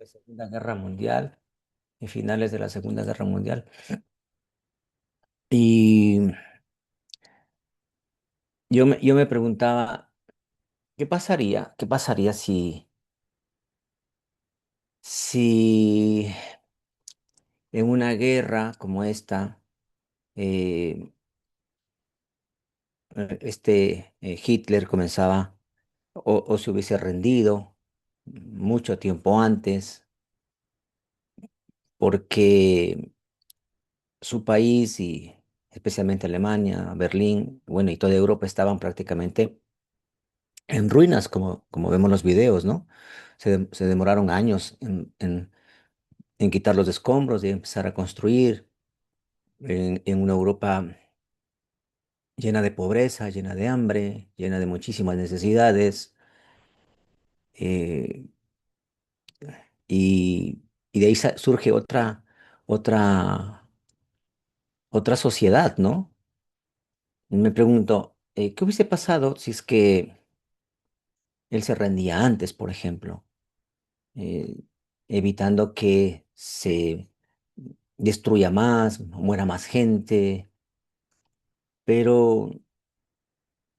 Segunda Guerra Mundial, en finales de la Segunda Guerra Mundial. Y yo me preguntaba, ¿qué pasaría si en una guerra como esta, eh, Hitler comenzaba o se hubiese rendido mucho tiempo antes, porque su país y especialmente Alemania, Berlín, bueno, y toda Europa estaban prácticamente en ruinas, como vemos en los videos, ¿no? Se demoraron años en quitar los escombros y empezar a construir en una Europa llena de pobreza, llena de hambre, llena de muchísimas necesidades, eh, y de ahí surge otra, otra sociedad, ¿no? Me pregunto, ¿qué hubiese pasado si es que él se rendía antes, por ejemplo? eh, Evitando que se destruya más, muera más gente, pero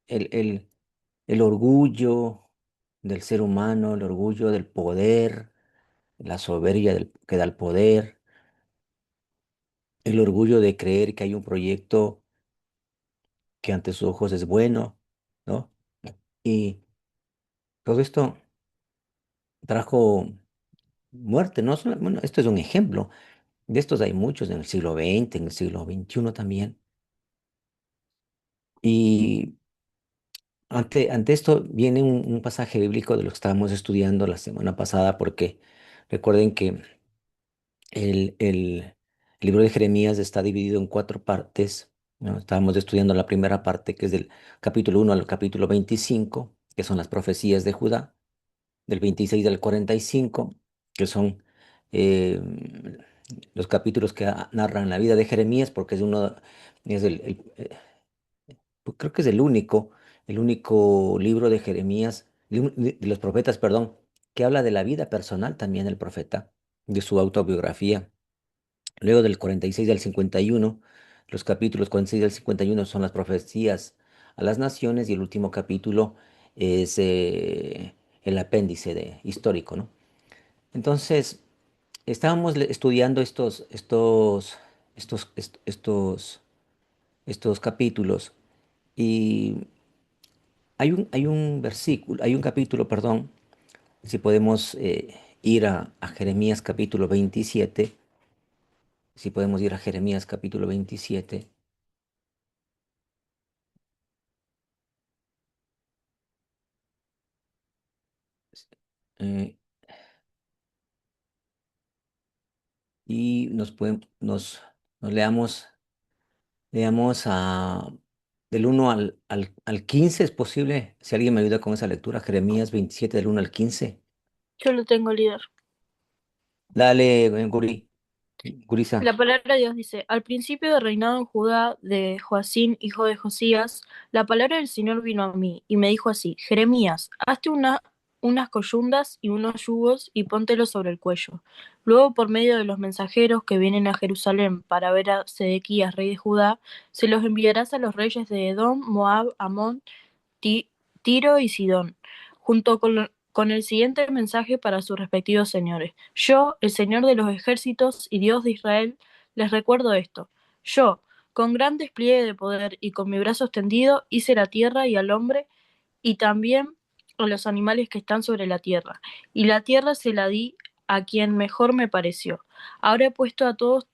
el, el, el orgullo del ser humano, el orgullo del poder, la soberbia que da el poder, el orgullo de creer que hay un proyecto que ante sus ojos es bueno, ¿no? Y todo esto trajo muerte, ¿no? Bueno, esto es un ejemplo. De estos hay muchos en el siglo XX, en el siglo XXI también. Y ante esto viene un pasaje bíblico de lo que estábamos estudiando la semana pasada, porque recuerden que el libro de Jeremías está dividido en cuatro partes, ¿no? Estábamos estudiando la primera parte, que es del capítulo 1 al capítulo 25, que son las profecías de Judá, del 26 al 45, que son eh, los capítulos que narran la vida de Jeremías, porque es pues creo que es el único libro de Jeremías, de los profetas, perdón, que habla de la vida personal también del profeta, de su autobiografía. Luego del 46 al 51, los capítulos 46 al 51 son las profecías a las naciones y el último capítulo es el apéndice histórico, ¿no? Entonces, estábamos estudiando estos capítulos y hay un versículo, hay un capítulo, perdón, si podemos ir a Jeremías capítulo 27, si podemos ir a Jeremías capítulo 27, eh, y nos leamos del 1 al 15, ¿es posible? Si alguien me ayuda con esa lectura, Jeremías 27 del 1 al 15. Yo lo tengo, líder. Dale, Gurisa. La palabra de Dios dice, al principio del reinado en Judá de Joacín, hijo de Josías, la palabra del Señor vino a mí y me dijo así, Jeremías, hazte unas coyundas y unos yugos y póntelos sobre el cuello. Luego, por medio de los mensajeros que vienen a Jerusalén para ver a Sedequías, rey de Judá, se los enviarás a los reyes de Edom, Moab, Amón, Tiro y Sidón, junto con el siguiente mensaje para sus respectivos señores. Yo, el Señor de los ejércitos y Dios de Israel, les recuerdo esto. Yo, con gran despliegue de poder y con mi brazo extendido, hice la tierra y al hombre y también a los animales que están sobre la tierra. Y la tierra se la di a quien mejor me pareció. Ahora he puesto a todos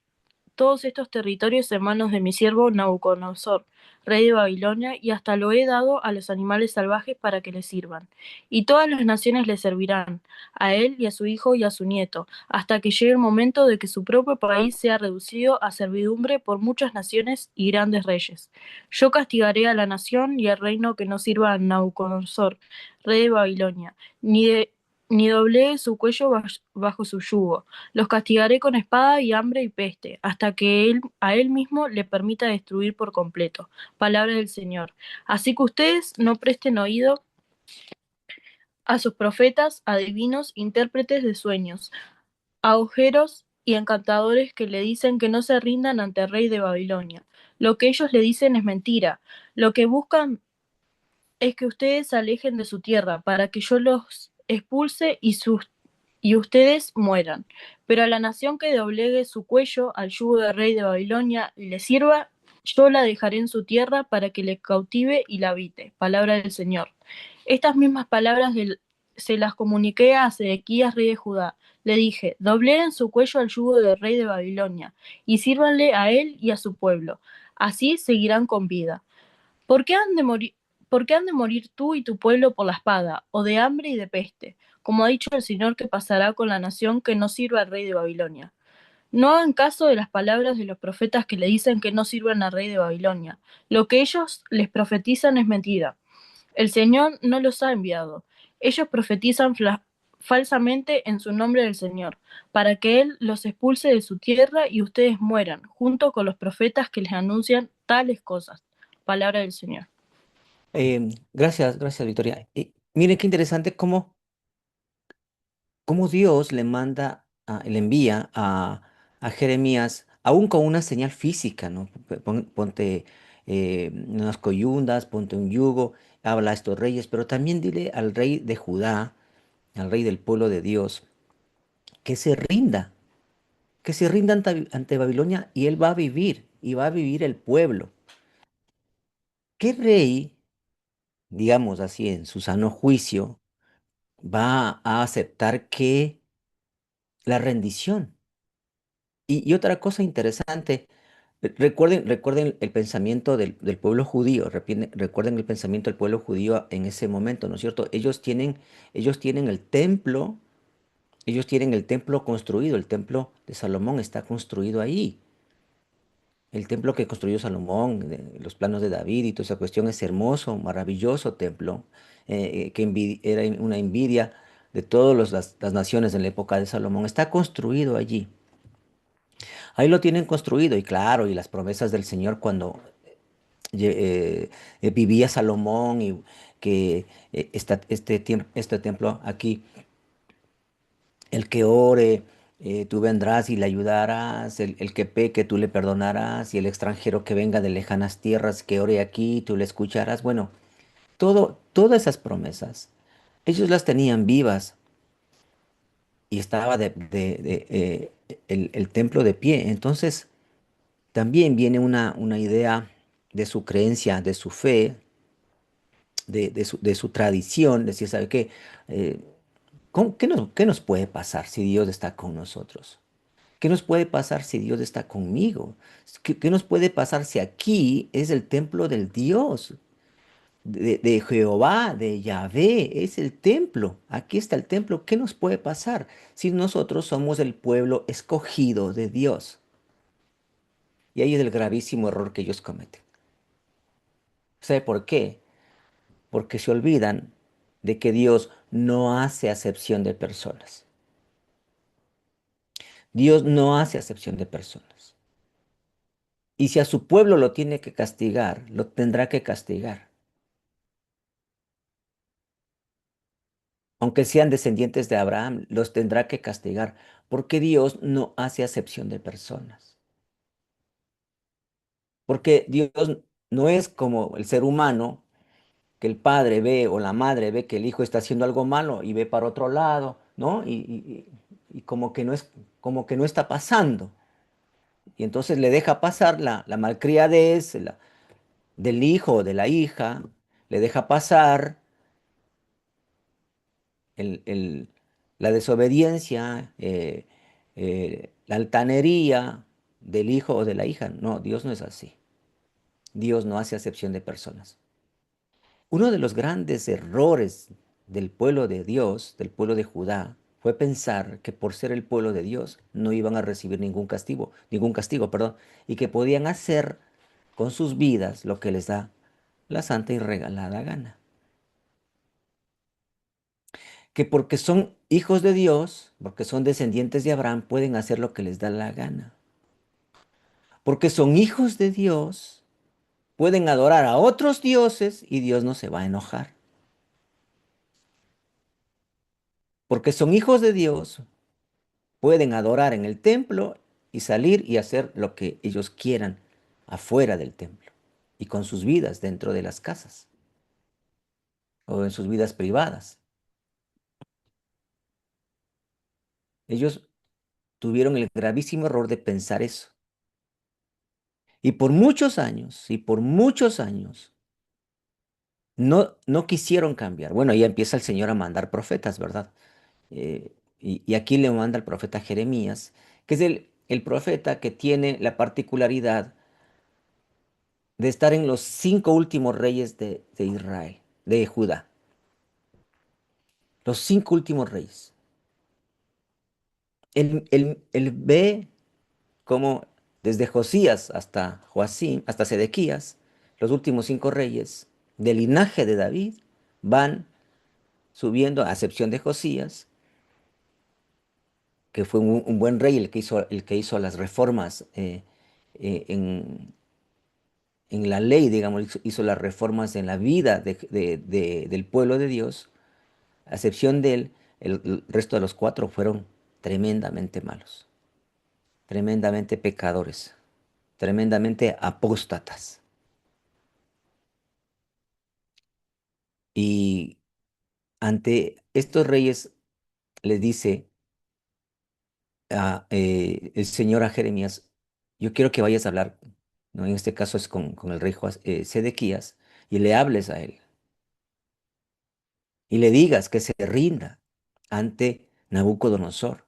estos territorios en manos de mi siervo Nabucodonosor, rey de Babilonia, y hasta lo he dado a los animales salvajes para que le sirvan. Y todas las naciones le servirán, a él y a su hijo y a su nieto, hasta que llegue el momento de que su propio país sea reducido a servidumbre por muchas naciones y grandes reyes. Yo castigaré a la nación y al reino que no sirva a Nabucodonosor, rey de Babilonia, ni doblegue su cuello bajo su yugo. Los castigaré con espada y hambre y peste, hasta que a él mismo le permita destruir por completo. Palabra del Señor. Así que ustedes no presten oído a sus profetas, adivinos, intérpretes de sueños. agujeros y encantadores que le dicen que no se rindan ante el rey de Babilonia. Lo que ellos le dicen es mentira. Lo que buscan es que ustedes se alejen de su tierra, para que yo los expulse y ustedes mueran. Pero a la nación que doblegue su cuello al yugo del rey de Babilonia y le sirva, yo la dejaré en su tierra para que le cautive y la habite. Palabra del Señor. Estas mismas palabras se las comuniqué a Sedequías, rey de Judá. Le dije, dobleguen su cuello al yugo del rey de Babilonia, y sírvanle a él y a su pueblo. Así seguirán con vida. ¿Por qué han de morir, ¿por qué han de morir tú y tu pueblo por la espada, o de hambre y de peste? Como ha dicho el Señor que pasará con la nación que no sirva al rey de Babilonia. No hagan caso de las palabras de los profetas que le dicen que no sirvan al rey de Babilonia. Lo que ellos les profetizan es mentira. El Señor no los ha enviado. Ellos profetizan falsamente en su nombre del Señor, para que Él los expulse de su tierra y ustedes mueran, junto con los profetas que les anuncian tales cosas. Palabra del Señor. Gracias, gracias, Victoria. Miren qué interesante cómo Dios le manda, le envía a Jeremías, aún con una señal física, ¿no? Ponte unas coyundas, ponte un yugo, habla a estos reyes, pero también dile al rey de Judá, al rey del pueblo de Dios, que se rinda, que se rinda ante Babilonia y él va a vivir, y va a vivir el pueblo. ¿Qué rey, digamos así, en su sano juicio, va a aceptar que la rendición? Y otra cosa interesante, recuerden el pensamiento del pueblo judío, recuerden el pensamiento del pueblo judío en ese momento, ¿no es cierto? Ellos tienen el templo, ellos tienen el templo construido, el templo de Salomón está construido ahí. El templo que construyó Salomón, los planos de David y toda esa cuestión es hermoso, maravilloso templo, que era una envidia de todas las naciones de la época de Salomón. Está construido allí. Ahí lo tienen construido y claro, y las promesas del Señor cuando vivía Salomón y que este templo aquí, el que ore, tú vendrás y le ayudarás, el que peque, tú le perdonarás, y el extranjero que venga de lejanas tierras, que ore aquí, tú le escucharás. Bueno, todas esas promesas, ellos las tenían vivas y estaba el templo de pie. Entonces, también viene una idea de su creencia, de su fe, de su tradición, decir, ¿sabe qué? Eh, qué nos puede pasar si Dios está con nosotros? ¿Qué nos puede pasar si Dios está conmigo? ¿Qué nos puede pasar si aquí es el templo del Dios, de Jehová, de Yahvé? Es el templo. Aquí está el templo. ¿Qué nos puede pasar si nosotros somos el pueblo escogido de Dios? Y ahí es el gravísimo error que ellos cometen. ¿Sabe por qué? Porque se olvidan de que Dios no hace acepción de personas. Dios no hace acepción de personas. Y si a su pueblo lo tiene que castigar, lo tendrá que castigar. Aunque sean descendientes de Abraham, los tendrá que castigar, porque Dios no hace acepción de personas. Porque Dios no es como el ser humano, que el padre ve o la madre ve que el hijo está haciendo algo malo y ve para otro lado, ¿no? Y como que no es, como que no está pasando. Y entonces le deja pasar la malcriadez del hijo o de la hija, le deja pasar el- el- la desobediencia, la altanería del hijo o de la hija. No, Dios no es así. Dios no hace acepción de personas. Uno de los grandes errores del pueblo de Dios, del pueblo de Judá, fue pensar que por ser el pueblo de Dios no iban a recibir ningún castigo, perdón, y que podían hacer con sus vidas lo que les da la santa y regalada gana. Que porque son hijos de Dios, porque son descendientes de Abraham, pueden hacer lo que les da la gana. Porque son hijos de Dios, pueden adorar a otros dioses y Dios no se va a enojar. Porque son hijos de Dios, pueden adorar en el templo y salir y hacer lo que ellos quieran afuera del templo y con sus vidas dentro de las casas o en sus vidas privadas. Ellos tuvieron el gravísimo error de pensar eso. Y por muchos años, no quisieron cambiar. Bueno, ahí empieza el Señor a mandar profetas, ¿verdad? Y aquí le manda el profeta Jeremías, que es el profeta que tiene la particularidad de estar en los 5 últimos reyes de Israel, de Judá. Los 5 últimos reyes. Él ve cómo desde Josías hasta Joacim, hasta Sedequías, los últimos 5 reyes del linaje de David van subiendo, a excepción de Josías, que fue un buen rey, el que hizo las reformas en la ley, digamos, hizo las reformas en la vida del pueblo de Dios. A excepción de él, el resto de los 4 fueron tremendamente malos, tremendamente pecadores, tremendamente apóstatas. Y ante estos reyes les dice el Señor a Jeremías: yo quiero que vayas a hablar, ¿no? En este caso es con el rey Sedequías, y le hables a él, y le digas que se rinda ante Nabucodonosor.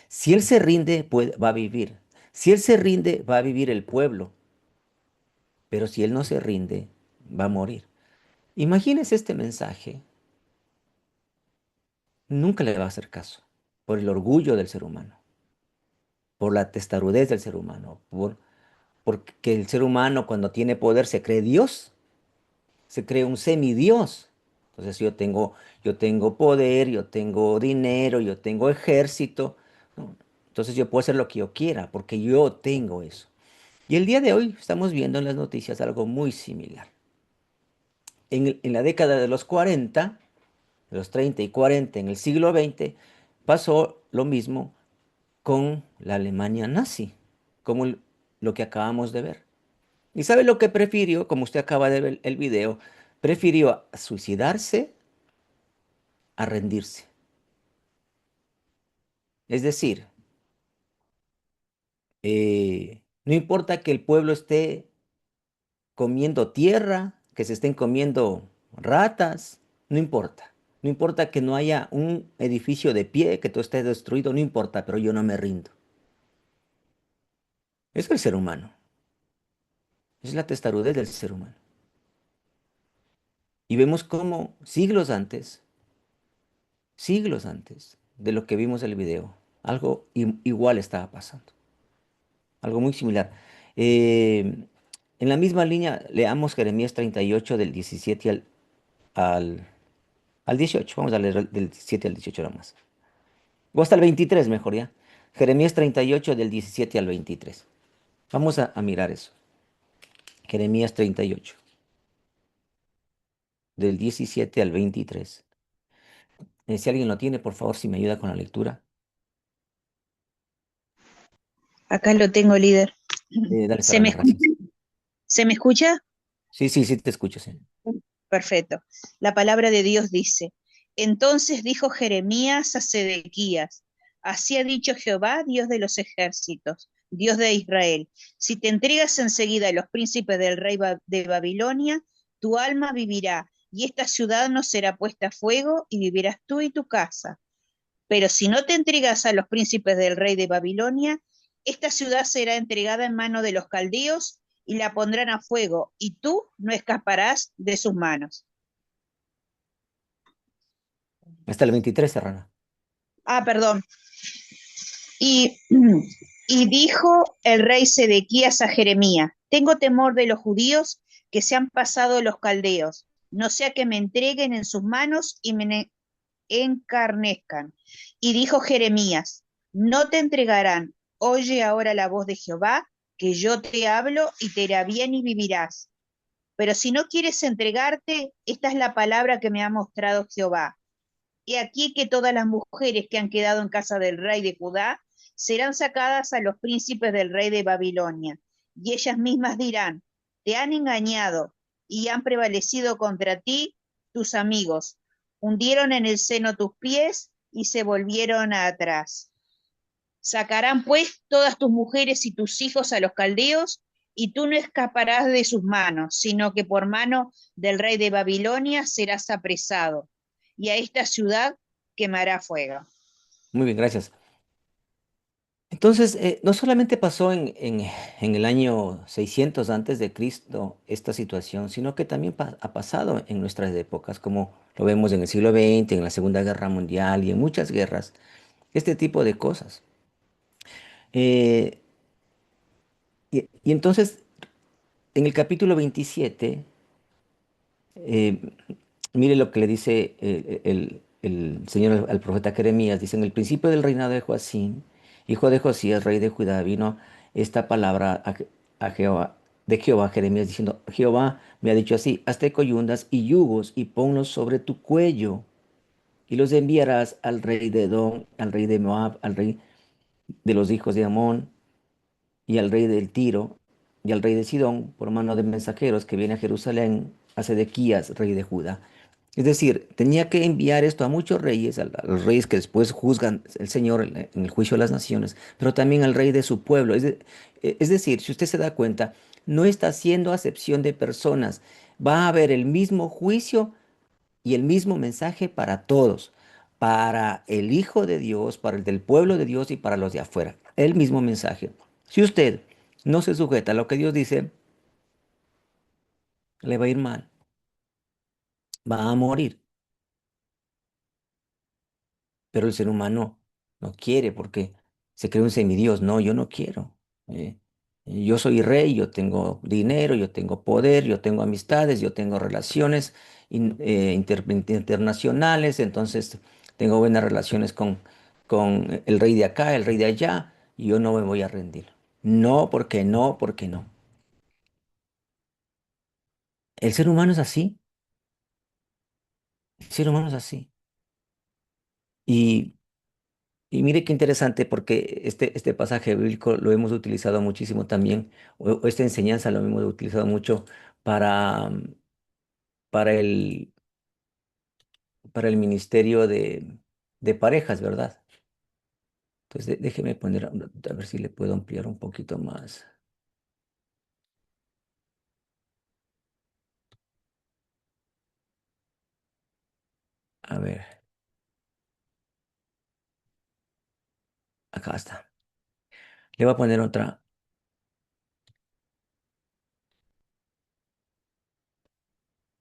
Si él se rinde, va a vivir. Si él se rinde, va a vivir el pueblo. Pero si él no se rinde, va a morir. Imagínese este mensaje. Nunca le va a hacer caso. Por el orgullo del ser humano. Por la testarudez del ser humano. Porque el ser humano, cuando tiene poder, se cree Dios. Se cree un semidios. Entonces yo tengo poder, yo tengo dinero, yo tengo ejército, ¿no? Entonces yo puedo hacer lo que yo quiera, porque yo tengo eso. Y el día de hoy estamos viendo en las noticias algo muy similar. En la década de los 40, de los 30 y 40, en el siglo XX, pasó lo mismo con la Alemania nazi, como lo que acabamos de ver. ¿Y sabe lo que prefirió? Como usted acaba de ver el video, prefirió suicidarse a rendirse. Es decir, no importa que el pueblo esté comiendo tierra, que se estén comiendo ratas, no importa. No importa que no haya un edificio de pie, que todo esté destruido, no importa, pero yo no me rindo. Es el ser humano. Es la testarudez del ser humano. Y vemos cómo siglos antes de lo que vimos en el video, algo igual estaba pasando. Algo muy similar. Eh, en la misma línea, leamos Jeremías 38 del 17 al 18. Vamos a leer del 17 al 18 nomás. O hasta el 23 mejor ya. Jeremías 38 del 17 al 23. Vamos a mirar eso. Jeremías 38 del 17 al 23. Si alguien lo tiene, por favor, si me ayuda con la lectura. Acá lo tengo, líder. Dale, ¿Se me Serrano, escucha? gracias. ¿Se me escucha? Sí, sí, sí, te escucho, sí. Perfecto. La palabra de Dios dice, entonces dijo Jeremías a Sedequías, así ha dicho Jehová, Dios de los ejércitos, Dios de Israel, si te entregas enseguida a los príncipes del rey de Babilonia, tu alma vivirá, y esta ciudad no será puesta a fuego, y vivirás tú y tu casa. Pero si no te entregas a los príncipes del rey de Babilonia, esta ciudad será entregada en mano de los caldeos y la pondrán a fuego, y tú no escaparás de sus manos. Hasta el 23, Serrano. Perdón. Y, y dijo el rey Sedequías a Jeremías, tengo temor de los judíos que se han pasado los caldeos, no sea que me entreguen en sus manos y me encarnezcan. Y dijo Jeremías, no te entregarán, oye ahora la voz de Jehová, que yo te hablo y te irá bien y vivirás. Pero si no quieres entregarte, esta es la palabra que me ha mostrado Jehová. Y aquí que todas las mujeres que han quedado en casa del rey de Judá serán sacadas a los príncipes del rey de Babilonia, y ellas mismas dirán, te han engañado y han prevalecido contra ti tus amigos, hundieron en el seno tus pies y se volvieron atrás. Sacarán pues todas tus mujeres y tus hijos a los caldeos, y tú no escaparás de sus manos, sino que por mano del rey de Babilonia serás apresado, y a esta ciudad quemará fuego. Muy bien, gracias. Entonces, no solamente pasó en el año 600 antes de Cristo esta situación, sino que también ha pasado en nuestras épocas, como lo vemos en el siglo XX, en la Segunda Guerra Mundial y en muchas guerras, este tipo de cosas. Eh, y entonces, en el capítulo 27, eh, mire lo que le dice el Señor al profeta Jeremías. Dice, en el principio del reinado de Joacín, hijo de Josías, rey de Judá, vino esta palabra a Jehová, de Jehová a Jeremías, diciendo, Jehová me ha dicho así, hazte coyundas y yugos y ponlos sobre tu cuello y los enviarás al rey de Edom, al rey de Moab, al rey de los hijos de Amón y al rey del Tiro y al rey de Sidón por mano de mensajeros que viene a Jerusalén a Sedequías, rey de Judá. Es decir, tenía que enviar esto a muchos reyes, a los reyes que después juzgan el Señor en el juicio de las naciones, pero también al rey de su pueblo. Es decir, si usted se da cuenta, no está haciendo acepción de personas. Va a haber el mismo juicio y el mismo mensaje para todos, para el Hijo de Dios, para el del pueblo de Dios y para los de afuera. El mismo mensaje. Si usted no se sujeta a lo que Dios dice, le va a ir mal, va a morir. Pero el ser humano no quiere porque se cree un semidios. No, yo no quiero. eh. Yo soy rey, yo tengo dinero, yo tengo poder, yo tengo amistades, yo tengo relaciones internacionales, entonces tengo buenas relaciones con el rey de acá, el rey de allá, y yo no me voy a rendir. No, porque no, porque no. El ser humano es así, el ser humano es así. Y Y mire qué interesante porque este pasaje bíblico lo hemos utilizado muchísimo también, o esta enseñanza lo hemos utilizado mucho para, para el, para el ministerio de parejas, ¿verdad? Entonces déjeme poner, a ver si le puedo ampliar un poquito más. A ver, acá está. Le voy a poner otra.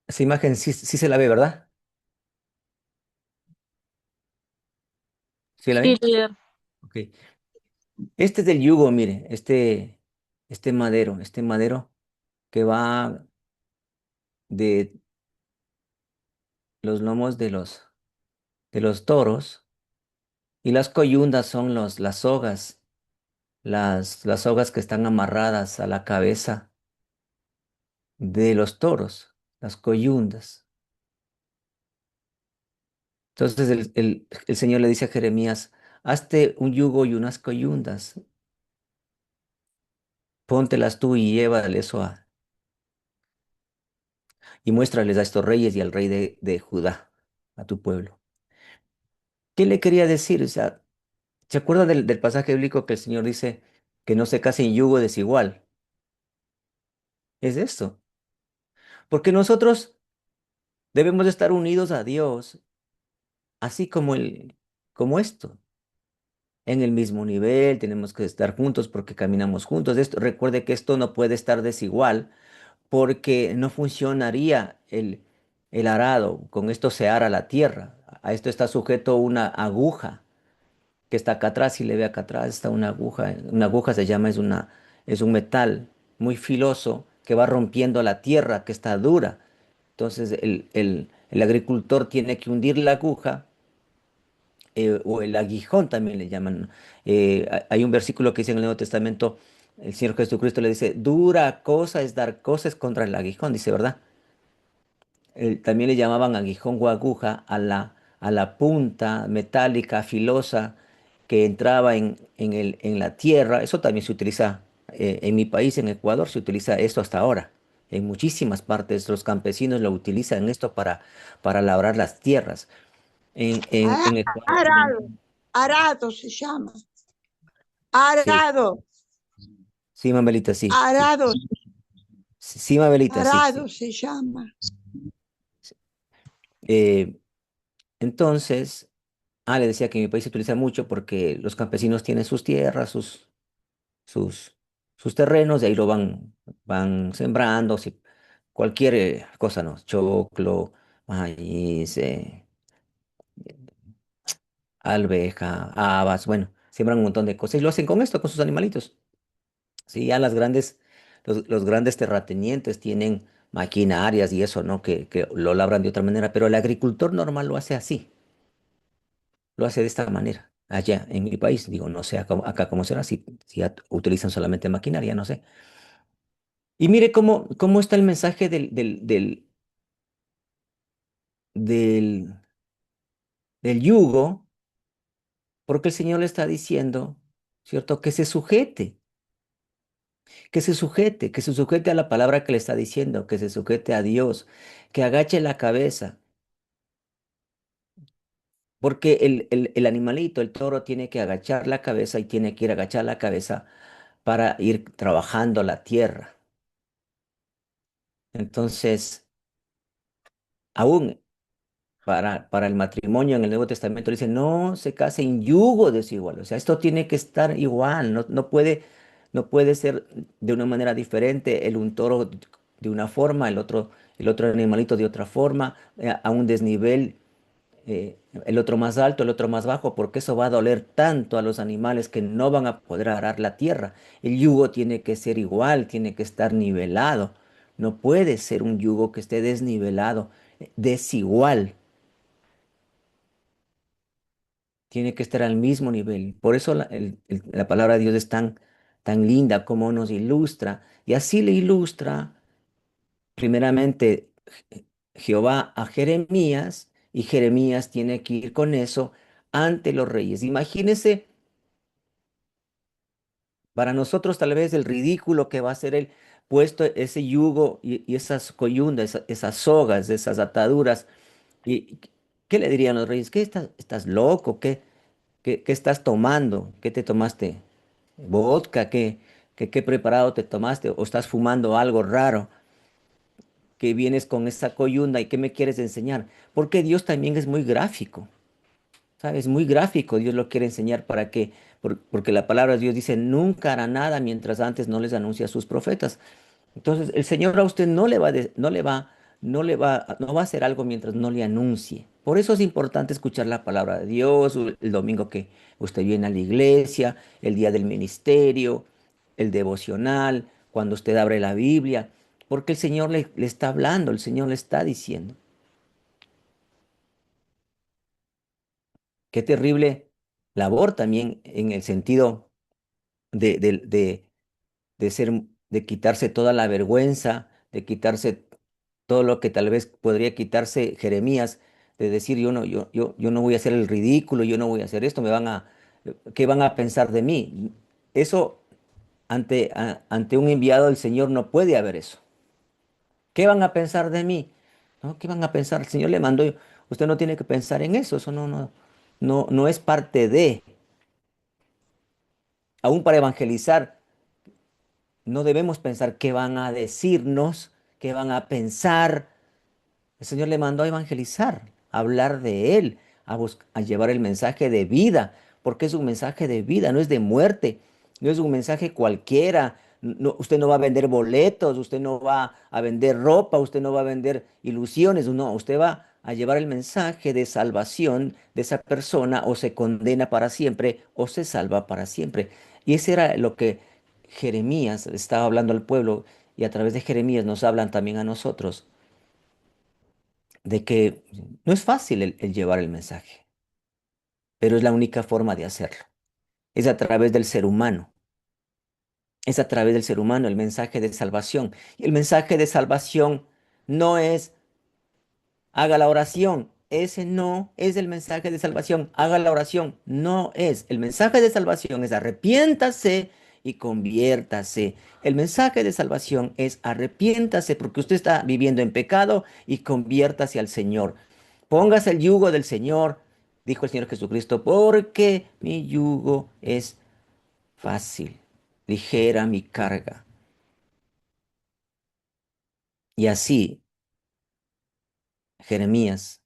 Esa imagen sí, sí se la ve, ¿verdad? ¿Sí la Sí, ve? líder. Ok. Este es del yugo, mire, este madero que va de los lomos de los toros, y las coyundas son las sogas, las sogas que están amarradas a la cabeza de los toros, las coyundas. Entonces el Señor le dice a Jeremías, hazte un yugo y unas coyundas, póntelas tú y llévale eso y muéstrales a estos reyes y al rey de Judá, a tu pueblo. ¿Qué le quería decir? O sea, ¿se acuerda del pasaje bíblico que el Señor dice que no se case en yugo desigual? Es esto. Porque nosotros debemos de estar unidos a Dios, así como esto, en el mismo nivel, tenemos que estar juntos porque caminamos juntos. Recuerde que esto no puede estar desigual porque no funcionaría el arado. Con esto se ara la tierra. A esto está sujeto una aguja que está acá atrás. Si le ve acá atrás está una aguja. Una aguja se llama, es un metal muy filoso que va rompiendo la tierra que está dura. Entonces el agricultor tiene que hundir la aguja, o el aguijón también le llaman. Hay un versículo que dice en el Nuevo Testamento, el Señor Jesucristo le dice, dura cosa es dar cosas contra el aguijón, dice, ¿verdad? También le llamaban aguijón o aguja a la punta metálica, filosa, que entraba en la tierra. Eso también se utiliza en mi país, en Ecuador, se utiliza esto hasta ahora. En muchísimas partes los campesinos lo utilizan esto para labrar las tierras. Ah, En Ecuador, arado, arado se llama. sí, Arado, sí, Mabelita, sí, sí. arado, Sí, sí, Mabelita, sí, arado sí. se llama. Eh, entonces, le decía que en mi país se utiliza mucho porque los campesinos tienen sus tierras, sus, sus terrenos, y ahí van sembrando, cualquier cosa, ¿no? Choclo, maíz, alveja, habas, bueno, siembran un montón de cosas y lo hacen con esto, con sus animalitos. Sí, ya los grandes terratenientes tienen maquinarias y eso, ¿no? Que lo labran de otra manera, pero el agricultor normal lo hace así, lo hace de esta manera. Allá en mi país, digo, no sé acá cómo será, si ya utilizan solamente maquinaria, no sé. Y mire cómo está el mensaje del, del yugo, porque el Señor le está diciendo, ¿cierto? Que se sujete a la palabra que le está diciendo, que se sujete a Dios, que agache la cabeza, porque el animalito, el toro, tiene que agachar la cabeza y tiene que ir a agachar la cabeza para ir trabajando la tierra. Entonces, aún para el matrimonio en el Nuevo Testamento dice, no se case en yugo desigual. O sea, esto tiene que estar igual, no puede ser de una manera diferente, un toro de una forma, el otro animalito de otra forma, a un desnivel, el otro más alto, el otro más bajo, porque eso va a doler tanto a los animales que no van a poder arar la tierra. El yugo tiene que ser igual, tiene que estar nivelado. No puede ser un yugo que esté desnivelado, desigual. Tiene que estar al mismo nivel. Por eso la palabra de Dios es tan linda como nos ilustra. Y así le ilustra primeramente Jehová a Jeremías, y Jeremías tiene que ir con eso ante los reyes. Imagínese para nosotros tal vez el ridículo que va a ser el puesto ese yugo y esas coyundas, esas sogas, esas ataduras. ¿Y qué le dirían los reyes? ¿Qué estás loco? ¿Qué estás tomando? ¿Qué te tomaste? ¿Vodka? ¿Qué preparado te tomaste? ¿O estás fumando algo raro que vienes con esa coyunda y qué me quieres enseñar? Porque Dios también es muy gráfico, ¿sabes? Muy gráfico. Dios lo quiere enseñar para que, porque la palabra de Dios dice, nunca hará nada mientras antes no les anuncie a sus profetas. Entonces, el Señor a usted no va a hacer algo mientras no le anuncie. Por eso es importante escuchar la palabra de Dios, el domingo que usted viene a la iglesia, el día del ministerio, el devocional, cuando usted abre la Biblia, porque el Señor le está hablando, el Señor le está diciendo. Qué terrible labor también en el sentido de, de, de, de ser, de quitarse toda la vergüenza, de quitarse todo lo que tal vez podría quitarse Jeremías, de decir yo no voy a hacer el ridículo, yo no voy a hacer esto, ¿qué van a pensar de mí? Eso ante un enviado del Señor no puede haber eso. ¿Qué van a pensar de mí? ¿No? ¿Qué van a pensar? El Señor le mandó, usted no tiene que pensar en eso, eso no es parte de, aún para evangelizar. No debemos pensar qué van a decirnos, qué van a pensar. El Señor le mandó a evangelizar, a hablar de Él, a llevar el mensaje de vida, porque es un mensaje de vida, no es de muerte, no es un mensaje cualquiera. Usted no va a vender boletos, usted no va a vender ropa, usted no va a vender ilusiones, no, usted va a llevar el mensaje de salvación de esa persona, o se condena para siempre o se salva para siempre. Y ese era lo que Jeremías estaba hablando al pueblo, y a través de Jeremías nos hablan también a nosotros de que no es fácil el llevar el mensaje, pero es la única forma de hacerlo. Es a través del ser humano. Es a través del ser humano el mensaje de salvación. Y el mensaje de salvación no es haga la oración. ese no es el mensaje de salvación. Haga la oración. No es. El mensaje de salvación es arrepiéntase y conviértase. El mensaje de salvación es arrepiéntase porque usted está viviendo en pecado y conviértase al Señor. Póngase el yugo del Señor, dijo el Señor Jesucristo, porque mi yugo es fácil, ligera mi carga. Y así Jeremías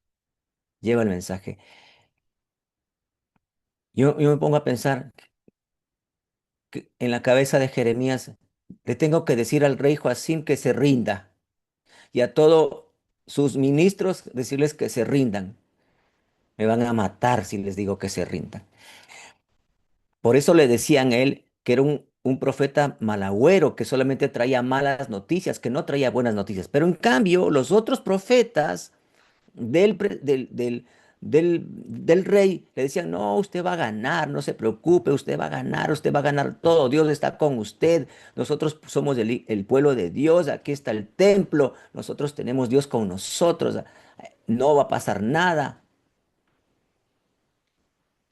lleva el mensaje. Yo me pongo a pensar que en la cabeza de Jeremías le tengo que decir al rey Joacim que se rinda y a todos sus ministros decirles que se rindan. Me van a matar si les digo que se rindan. Por eso le decían a él que era un profeta malagüero, que solamente traía malas noticias, que no traía buenas noticias. Pero en cambio, los otros profetas del, pre- del rey le decían, no, usted va a ganar, no se preocupe, usted va a ganar todo, Dios está con usted, nosotros somos el pueblo de Dios, aquí está el templo, nosotros tenemos Dios con nosotros, no va a pasar nada.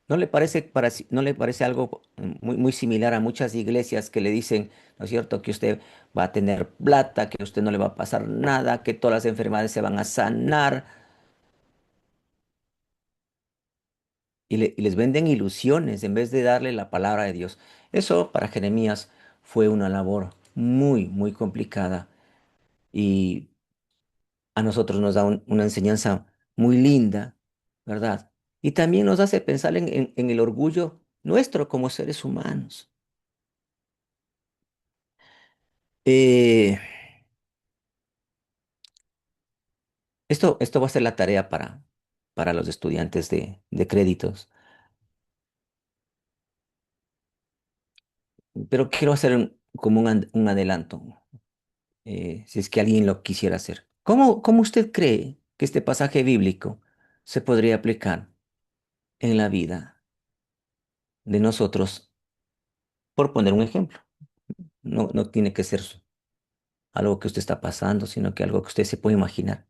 ¿No le parece algo muy similar a muchas iglesias que le dicen, ¿no es cierto?, que usted va a tener plata, que a usted no le va a pasar nada, que todas las enfermedades se van a sanar y les venden ilusiones en vez de darle la palabra de Dios. Eso para Jeremías fue una labor muy complicada y a nosotros nos da una enseñanza muy linda, ¿verdad? Y también nos hace pensar en el orgullo nuestro como seres humanos. Eh, esto va a ser la tarea para los estudiantes de créditos, pero quiero hacer como un adelanto, si es que alguien lo quisiera hacer. ¿Cómo usted cree que este pasaje bíblico se podría aplicar en la vida de nosotros, por poner un ejemplo? No tiene que ser algo que usted está pasando, sino que algo que usted se puede imaginar.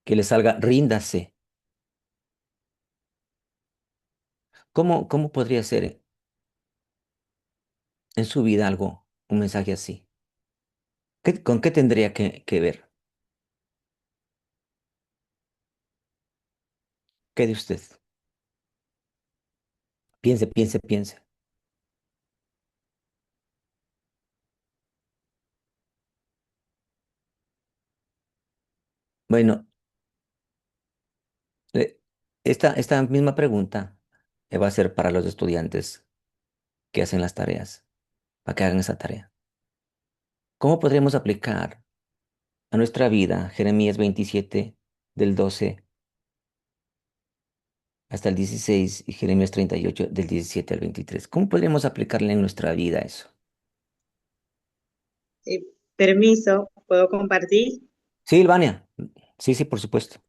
Que le salga, ríndase. ¿Cómo podría ser en su vida un mensaje así? ¿Con qué tendría que ver? ¿Qué de usted? Piense. Bueno, eh, esta misma pregunta va a ser para los estudiantes que hacen las tareas, para que hagan esa tarea. ¿Cómo podríamos aplicar a nuestra vida Jeremías 27 del 12 hasta el 16 y Jeremías 38 del 17 al 23? ¿Cómo podríamos aplicarle en nuestra vida eso? Eh, Permiso, ¿puedo compartir? Sí, Ilvania. Sí, por supuesto.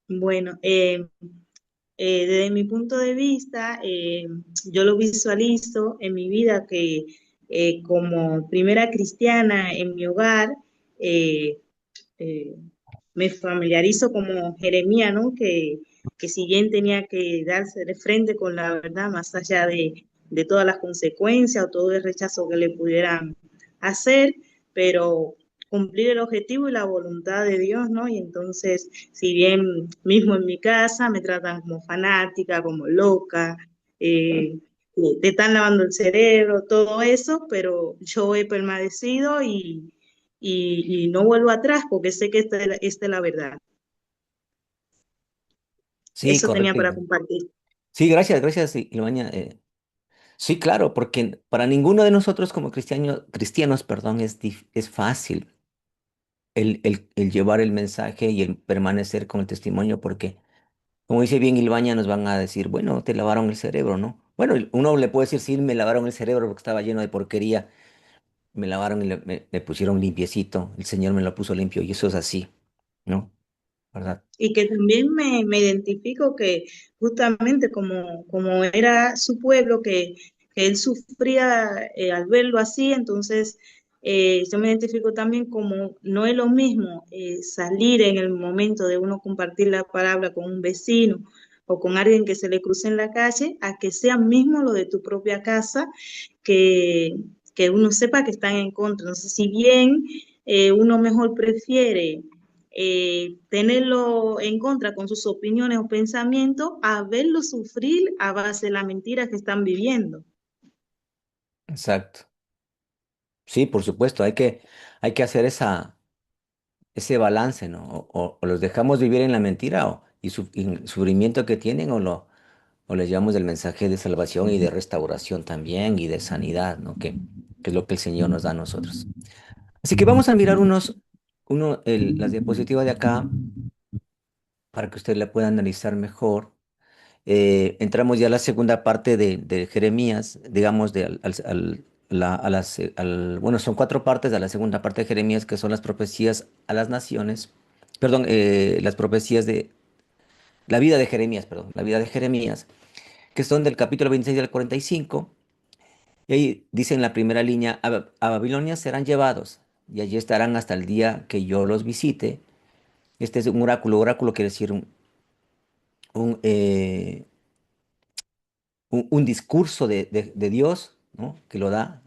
Bueno, desde mi punto de vista, yo lo visualizo en mi vida que como primera cristiana en mi hogar, eh, eh, me familiarizo como Jeremías, ¿no? Que si bien tenía que darse de frente con la verdad, más allá de todas las consecuencias o todo el rechazo que le pudieran hacer, pero cumplir el objetivo y la voluntad de Dios, ¿no? Y entonces, si bien mismo en mi casa me tratan como fanática, como loca, eh, te están lavando el cerebro, todo eso, pero yo he permanecido y no vuelvo atrás porque sé que esta es la verdad. Sí, Eso tenía correcto. para compartir. Sí, gracias, Ilvania. Sí, claro, porque para ninguno de nosotros como cristianos, perdón, es fácil el llevar el mensaje y el permanecer con el testimonio, porque, como dice bien Ilvania, nos van a decir, bueno, te lavaron el cerebro, ¿no? Bueno, uno le puede decir, sí, me lavaron el cerebro porque estaba lleno de porquería, me lavaron y me pusieron limpiecito, el Señor me lo puso limpio, y eso es así, ¿no? ¿Verdad? Y que también me identifico que justamente como era su pueblo, que él sufría al verlo así, entonces yo me identifico también como no es lo mismo salir en el momento de uno compartir la palabra con un vecino o con alguien que se le cruce en la calle, a que sea mismo lo de tu propia casa, que, que uno sepa que están en contra. Entonces, si bien uno mejor prefiere tenerlo en contra con sus opiniones o pensamientos, a verlo sufrir a base de la mentira que están viviendo. Exacto. Sí, por supuesto, hay que hacer ese balance, ¿no? O los dejamos vivir en la mentira y el sufrimiento que tienen o les llevamos el mensaje de salvación y de restauración también y de sanidad, ¿no? Que es lo que el Señor nos da a nosotros. Así que vamos a mirar las diapositivas de acá para que usted la pueda analizar mejor. Entramos ya a la segunda parte de Jeremías, digamos, bueno, son cuatro partes de la segunda parte de Jeremías, que son las profecías a las naciones, perdón, las profecías de la vida de Jeremías, perdón, la vida de Jeremías, que son del capítulo 26 al 45, y ahí dice en la primera línea, a Babilonia serán llevados, y allí estarán hasta el día que yo los visite. Este es un oráculo quiere decir un, eh, un discurso de Dios, ¿no? Que lo da.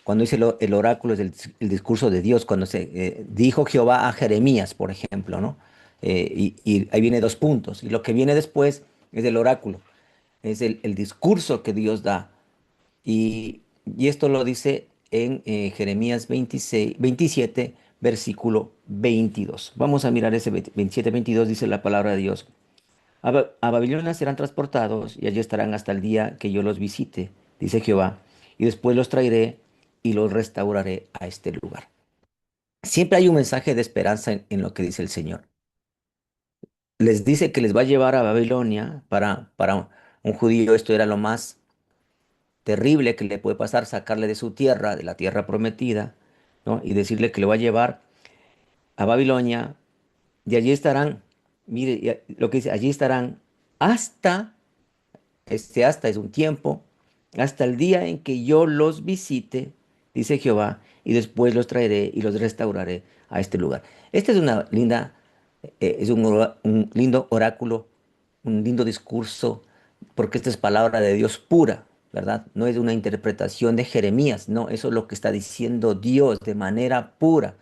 Cuando dice el oráculo es el discurso de Dios, cuando se dijo Jehová a Jeremías, por ejemplo, ¿no? Y ahí viene dos puntos. Y lo que viene después es el oráculo, es el discurso que Dios da. Y esto lo dice en Jeremías 27, versículo 22. Vamos a mirar ese 27, 22, dice la palabra de Dios. A Babilonia serán transportados y allí estarán hasta el día que yo los visite, dice Jehová, y después los traeré y los restauraré a este lugar. Siempre hay un mensaje de esperanza en lo que dice el Señor. Les dice que les va a llevar a Babilonia. Para un judío esto era lo más terrible que le puede pasar, sacarle de su tierra, de la tierra prometida, ¿no? Y decirle que lo va a llevar a Babilonia, y allí estarán, mire, lo que dice, allí estarán hasta. Este hasta es un tiempo, hasta el día en que yo los visite, dice Jehová, y después los traeré y los restauraré a este lugar. Este es un lindo oráculo, un lindo discurso, porque esta es palabra de Dios pura, ¿verdad? No es una interpretación de Jeremías, no, eso es lo que está diciendo Dios de manera pura.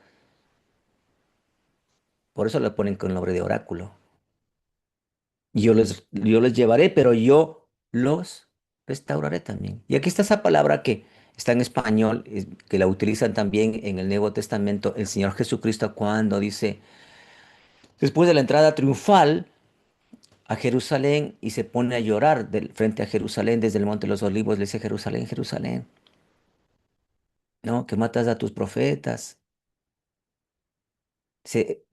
Por eso le ponen con el nombre de oráculo. Yo les llevaré, pero yo los restauraré también. Y aquí está esa palabra que está en español, que la utilizan también en el Nuevo Testamento, el Señor Jesucristo cuando dice, después de la entrada triunfal a Jerusalén y se pone a llorar frente a Jerusalén desde el Monte de los Olivos, le dice, Jerusalén, Jerusalén, ¿no? Que matas a tus profetas.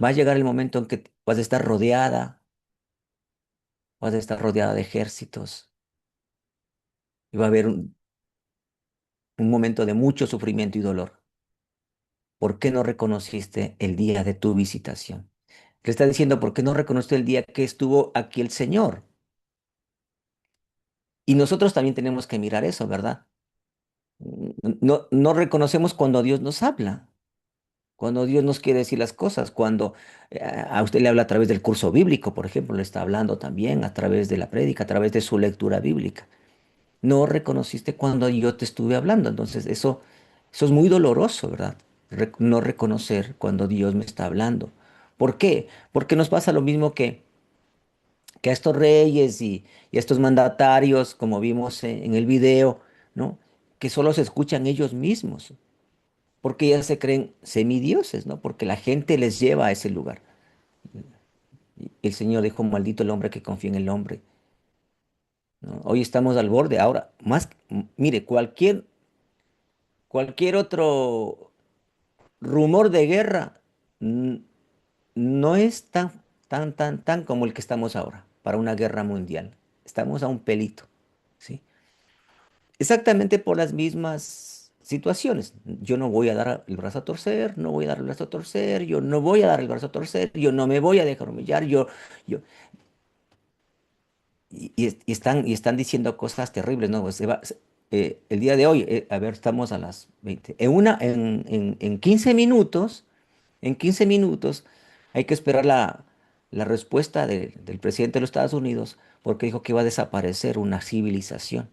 Va a llegar el momento en que vas a estar rodeada de ejércitos y va a haber un momento de mucho sufrimiento y dolor. ¿Por qué no reconociste el día de tu visitación? Le está diciendo, ¿por qué no reconociste el día que estuvo aquí el Señor? Y nosotros también tenemos que mirar eso, ¿verdad? No, no reconocemos cuando Dios nos habla, cuando Dios nos quiere decir las cosas, cuando a usted le habla a través del curso bíblico, por ejemplo, le está hablando también a través de la prédica, a través de su lectura bíblica. No reconociste cuando yo te estuve hablando, entonces eso es muy doloroso, ¿verdad? No reconocer cuando Dios me está hablando. ¿Por qué? Porque nos pasa lo mismo que a estos reyes y a estos mandatarios, como vimos en el video, ¿no? Que solo se escuchan ellos mismos, porque ya se creen semidioses, ¿no? Porque la gente les lleva a ese lugar. Y el Señor dijo, maldito el hombre que confía en el hombre, ¿no? Hoy estamos al borde, ahora, mire, cualquier otro rumor de guerra mm, no es tan como el que estamos ahora, para una guerra mundial. Estamos a un pelito, ¿sí? Exactamente por las mismas situaciones. Yo no voy a dar el brazo a torcer, no voy a dar el brazo a torcer, yo no voy a dar el brazo a torcer, yo no me voy a dejar humillar, yo, y están diciendo cosas terribles, ¿no? el día de hoy, a ver, estamos a las 20. En 15 minutos, en 15 minutos, hay que esperar la respuesta del presidente de los Estados Unidos, porque dijo que iba a desaparecer una civilización.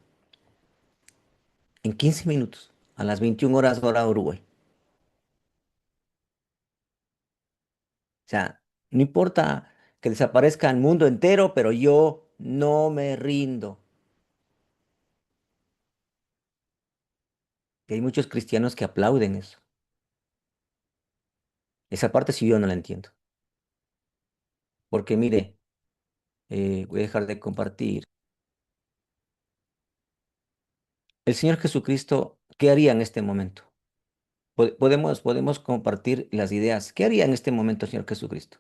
En 15 minutos, a las 21 horas hora de Uruguay. O sea, no importa que desaparezca el mundo entero, pero yo no me rindo. Y hay muchos cristianos que aplauden eso. Esa parte sí yo no la entiendo. Porque mire, voy a dejar de compartir. El Señor Jesucristo, ¿qué haría en este momento? Podemos compartir las ideas. ¿Qué haría en este momento el Señor Jesucristo?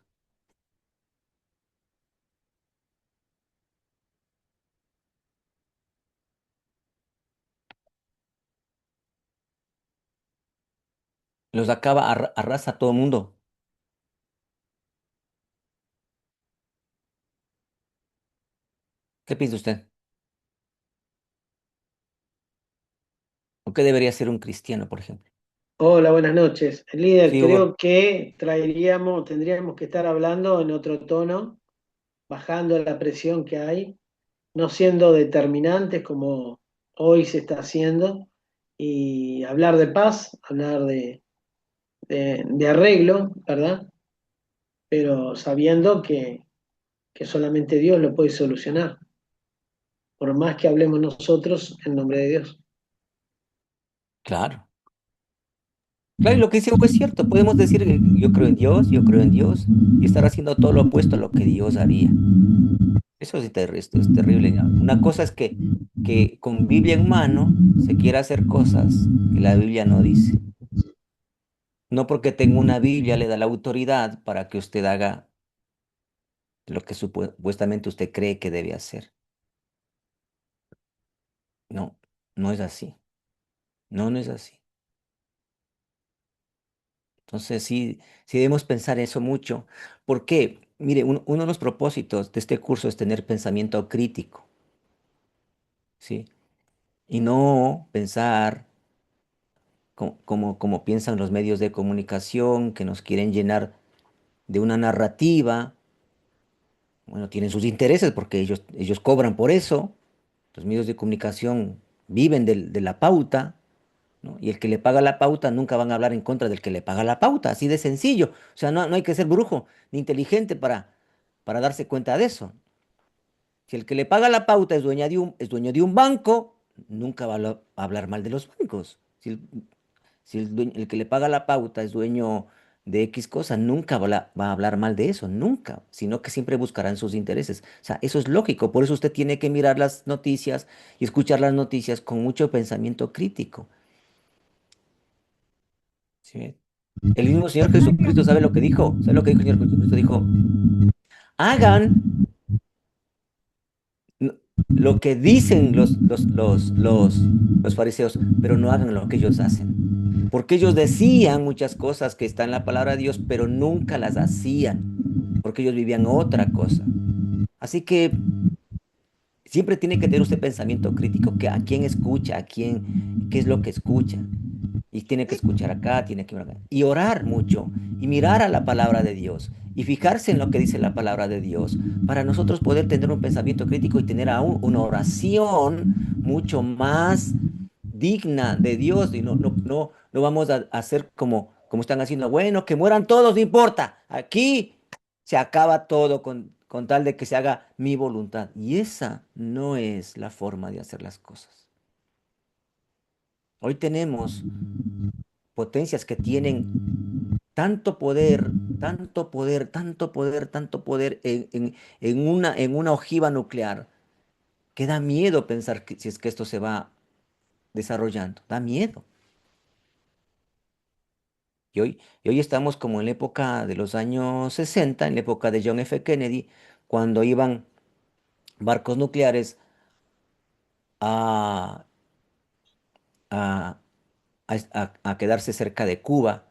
Los acaba, arrasa a todo el mundo. ¿Qué piensa usted? ¿O qué debería ser un cristiano, por ejemplo? Hola, buenas noches. Líder, Sí, Hugo. creo que tendríamos que estar hablando en otro tono, bajando la presión que hay, no siendo determinantes como hoy se está haciendo, y hablar de paz, hablar de arreglo, ¿verdad? Pero sabiendo que solamente Dios lo puede solucionar, por más que hablemos nosotros en nombre de Dios. Claro. Claro, y lo que dice Hugo es cierto. Podemos decir, yo creo en Dios, y estar haciendo todo lo opuesto a lo que Dios haría. Eso sí esto es terrible, ¿no? Una cosa es que con Biblia en mano se quiera hacer cosas que la Biblia no dice. No porque tenga una Biblia le da la autoridad para que usted haga lo que supuestamente usted cree que debe hacer. No, no es así. No, no es así. Entonces sí debemos pensar eso mucho. ¿Por qué? Mire, uno de los propósitos de este curso es tener pensamiento crítico, ¿sí? Y no pensar como piensan los medios de comunicación, que nos quieren llenar de una narrativa. Bueno, tienen sus intereses porque ellos cobran por eso. Los medios de comunicación viven de la pauta, ¿no? Y el que le paga la pauta nunca van a hablar en contra del que le paga la pauta, así de sencillo. O sea, no hay que ser brujo ni inteligente para darse cuenta de eso. Si el que le paga la pauta es dueño de un banco, nunca va a hablar mal de los bancos. Si el que le paga la pauta es dueño de X cosa, nunca va a hablar mal de eso, nunca, sino que siempre buscarán sus intereses. O sea, eso es lógico, por eso usted tiene que mirar las noticias y escuchar las noticias con mucho pensamiento crítico. ¿Sí? El mismo Señor Jesucristo, ¿sabe lo que dijo? ¿Sabe lo que dijo el Señor Jesucristo? Dijo, hagan n- lo que dicen los fariseos, pero no hagan lo que ellos hacen. Porque ellos decían muchas cosas que están en la palabra de Dios, pero nunca las hacían, porque ellos vivían otra cosa. Así que siempre tiene que tener usted pensamiento crítico, que a quién escucha, a quién, qué es lo que escucha. Y tiene que escuchar acá, tiene que mirar acá. Y orar mucho, y mirar a la palabra de Dios, y fijarse en lo que dice la palabra de Dios, para nosotros poder tener un pensamiento crítico y tener aún una oración mucho más digna de Dios. Y no vamos a hacer como están haciendo. Bueno, que mueran todos, no importa. Aquí se acaba todo con tal de que se haga mi voluntad. Y esa no es la forma de hacer las cosas. Hoy tenemos potencias que tienen tanto poder, tanto poder, tanto poder, tanto poder en una ojiva nuclear, que da miedo pensar que, si es que esto se va desarrollando. Da miedo. Y hoy estamos como en la época de los años 60, en la época de John F. Kennedy, cuando iban barcos nucleares a, a, a quedarse cerca de Cuba,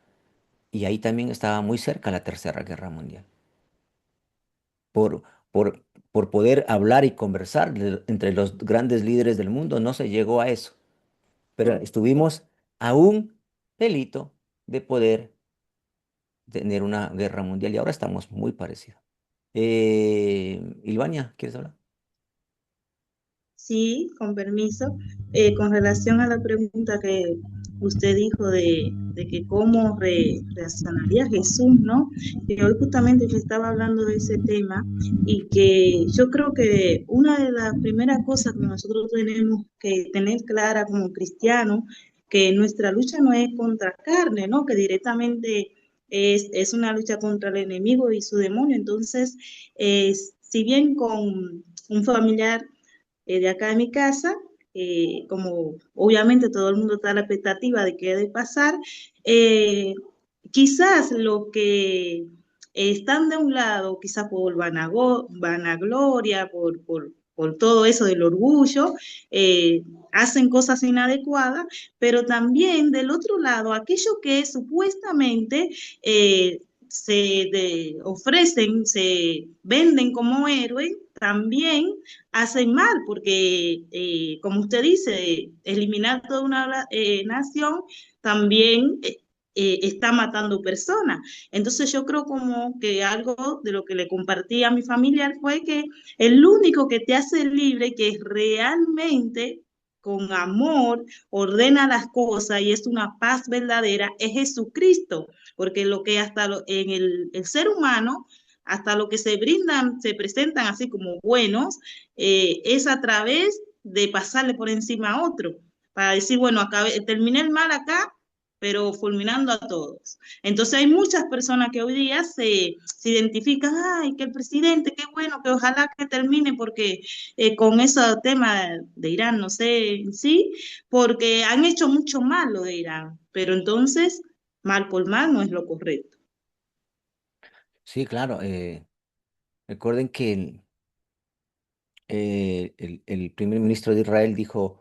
y ahí también estaba muy cerca la Tercera Guerra Mundial. Por, por, por poder hablar y conversar entre los grandes líderes del mundo, no se llegó a eso. pero estuvimos a un pelito de poder tener una guerra mundial y ahora estamos muy parecidos. Ilvania, ¿quieres hablar? Sí, con permiso. Con relación a la pregunta que usted dijo de que cómo reaccionaría Jesús, ¿no? Que hoy justamente yo estaba hablando de ese tema y que yo creo que una de las primeras cosas que nosotros tenemos que tener clara como cristianos, que nuestra lucha no es contra carne, ¿no? Que directamente es una lucha contra el enemigo y su demonio. Entonces, si bien con un familiar de acá de mi casa, como obviamente todo el mundo está a la expectativa de qué debe pasar, eh, quizás lo que están de un lado, quizás por vanagloria, por todo eso del orgullo, hacen cosas inadecuadas, pero también del otro lado, aquellos que supuestamente ofrecen, se venden como héroes, también hacen mal, porque como usted dice, eliminar toda una nación también está matando personas. Entonces yo creo como que algo de lo que le compartí a mi familiar fue que el único que te hace libre, que realmente con amor ordena las cosas y es una paz verdadera, es Jesucristo, porque lo que hasta en el ser humano, hasta lo que se brindan, se presentan así como buenos, es a través de pasarle por encima a otro, para decir, bueno, terminé el mal acá, pero fulminando a todos. Entonces hay muchas personas que hoy día se identifican, ay, que el presidente, qué bueno, que ojalá que termine, porque con ese tema de Irán, no sé, sí, porque han hecho mucho mal lo de Irán, pero entonces, mal por mal no es lo correcto. Sí, claro. Recuerden que el primer ministro de Israel dijo,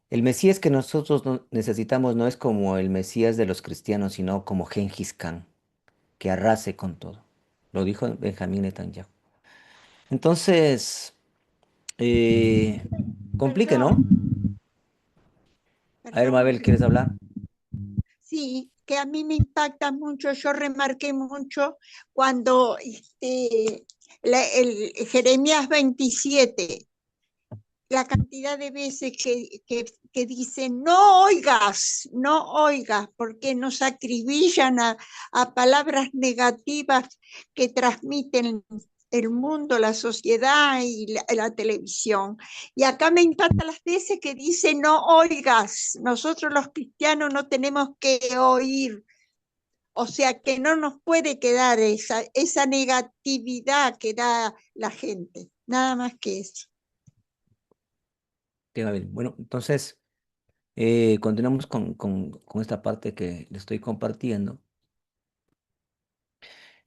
el Mesías que nosotros necesitamos no es como el Mesías de los cristianos, sino como Gengis Khan, que arrase con todo. Lo dijo Benjamín Netanyahu. Entonces, eh, complique, Perdón, ¿no? A ver, perdón. Mabel, ¿quieres hablar? Sí, que a mí me impacta mucho, yo remarqué mucho cuando el Jeremías 27, la cantidad de veces que dicen, no oigas, no oigas, porque nos acribillan a palabras negativas que transmiten el mundo, la sociedad y la televisión. Y acá me impacta las veces que dice no oigas, nosotros los cristianos no tenemos que oír, o sea que no nos puede quedar esa negatividad que da la gente, nada más que eso. Sí, Mabel. Bueno, entonces, continuamos con esta parte que le estoy compartiendo.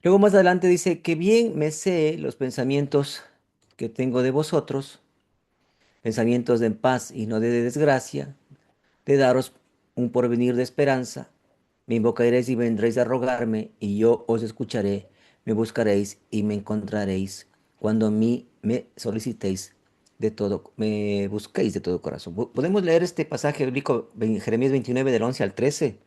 Luego más adelante dice, que bien me sé los pensamientos que tengo de vosotros, pensamientos de paz y no de desgracia, de daros un porvenir de esperanza. Me invocaréis y vendréis a rogarme, y yo os escucharé. Me buscaréis y me encontraréis cuando a mí me solicitéis de todo, me busquéis de todo corazón. ¿Podemos leer este pasaje bíblico, Jeremías 29, del 11 al 13?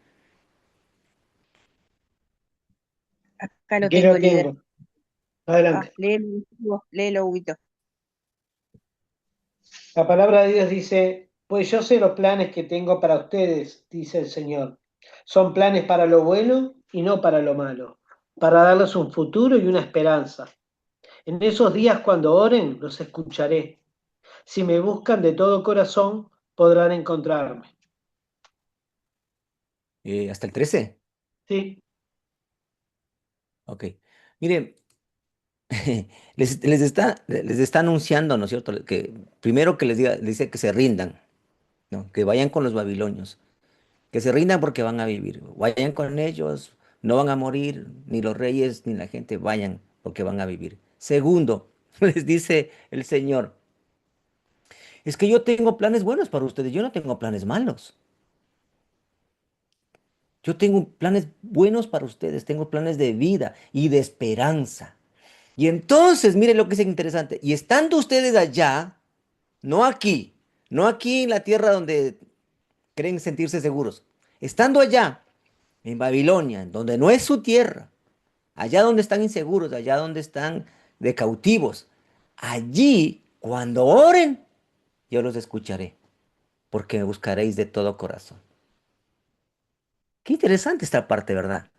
Acá lo Aquí tengo, lo líder. tengo. Adelante. Léelo, Huguito. La palabra de Dios dice, pues yo sé los planes que tengo para ustedes, dice el Señor. Son planes para lo bueno y no para lo malo, para darles un futuro y una esperanza. En esos días cuando oren, los escucharé. Si me buscan de todo corazón, podrán encontrarme. ¿Hasta el 13? Sí, Ok. Miren, les está anunciando, ¿no es cierto? Que primero que les dice que se rindan, ¿no? Que vayan con los babilonios, que se rindan porque van a vivir. Vayan con ellos, no van a morir, ni los reyes ni la gente, vayan porque van a vivir. Segundo, les dice el Señor, es que yo tengo planes buenos para ustedes, yo no tengo planes malos. Yo tengo planes buenos para ustedes, tengo planes de vida y de esperanza. Y entonces, miren lo que es interesante. Y estando ustedes allá, no aquí, no aquí en la tierra donde creen sentirse seguros. Estando allá, en Babilonia, donde no es su tierra, allá donde están inseguros, allá donde están de cautivos, allí, cuando oren, yo los escucharé, porque me buscaréis de todo corazón. Qué interesante esta parte, ¿verdad?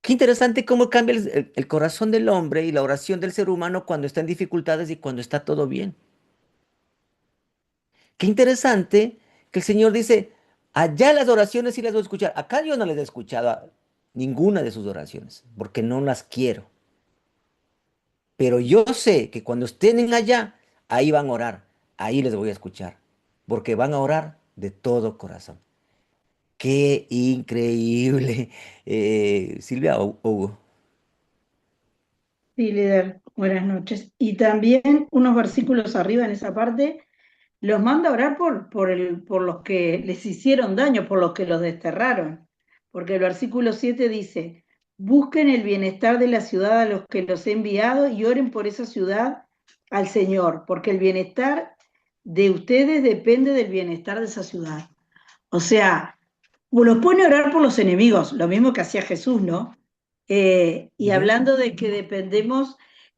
Qué interesante cómo cambia el corazón del hombre y la oración del ser humano cuando está en dificultades y cuando está todo bien. Qué interesante que el Señor dice, allá las oraciones sí las voy a escuchar. Acá yo no les he escuchado ninguna de sus oraciones, porque no las quiero. Pero yo sé que cuando estén allá, ahí van a orar, ahí les voy a escuchar, porque van a orar de todo corazón. Qué increíble. Silvia o Hugo. Sí, líder, buenas noches. Y también unos versículos arriba en esa parte, los manda a orar por los que les hicieron daño, por los que los desterraron. Porque el versículo 7 dice, busquen el bienestar de la ciudad a los que los he enviado y oren por esa ciudad al Señor, porque el bienestar de ustedes depende del bienestar de esa ciudad. O sea, los pone a orar por los enemigos, lo mismo que hacía Jesús, ¿no? Y Ujú. hablando de que dependemos,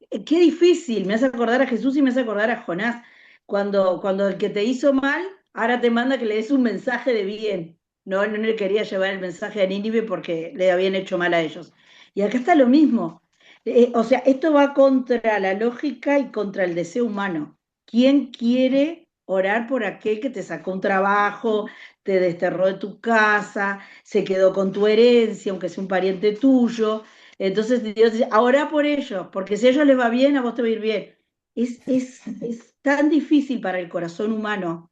qué difícil, me hace acordar a Jesús y me hace acordar a Jonás, cuando el que te hizo mal, ahora te manda que le des un mensaje de bien. No, no le quería llevar el mensaje a Nínive porque le habían hecho mal a ellos. Y acá está lo mismo. O sea, esto va contra la lógica y contra el deseo humano. ¿Quién quiere orar por aquel que te sacó un trabajo, te desterró de tu casa, se quedó con tu herencia, aunque sea un pariente tuyo? Entonces Dios dice, ahora por ellos, porque si a ellos les va bien, a vos te va a ir bien. Es tan difícil para el corazón humano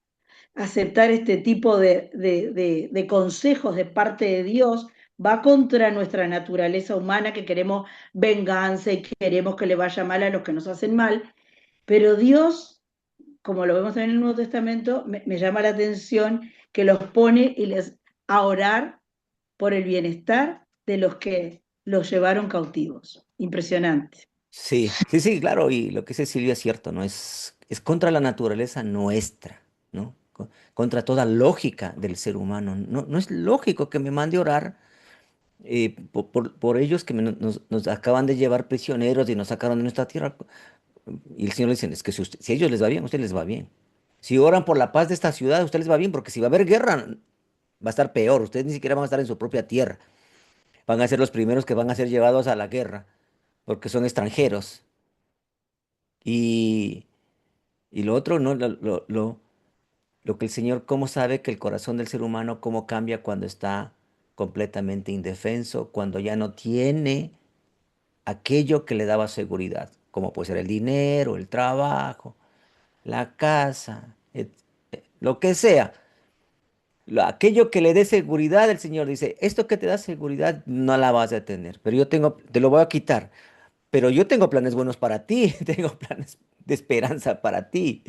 aceptar este tipo de consejos de parte de Dios, va contra nuestra naturaleza humana, que queremos venganza y queremos que le vaya mal a los que nos hacen mal, pero Dios, como lo vemos también en el Nuevo Testamento, me llama la atención que los pone y les a orar por el bienestar de los que los llevaron cautivos. Impresionante. Sí, sí, sí, claro, y lo que dice Silvia es cierto, ¿no? Es contra la naturaleza nuestra, ¿no? Contra toda lógica del ser humano. No, no es lógico que me mande orar por ellos que nos acaban de llevar prisioneros y nos sacaron de nuestra tierra. Y el Señor le dice, es que si a ellos les va bien, a ustedes les va bien. Si oran por la paz de esta ciudad, a ustedes les va bien, porque si va a haber guerra, va a estar peor. Ustedes ni siquiera van a estar en su propia tierra. Van a ser los primeros que van a ser llevados a la guerra, porque son extranjeros. Y, y lo otro, ¿no? Lo que el Señor, ¿cómo sabe que el corazón del ser humano, cómo cambia cuando está completamente indefenso, cuando ya no tiene aquello que le daba seguridad, como puede ser el dinero, el trabajo, la casa, lo que sea? Aquello que le dé seguridad, el Señor dice, esto que te da seguridad no la vas a tener, pero yo tengo, te lo voy a quitar, pero yo tengo planes buenos para ti, tengo planes de esperanza para ti.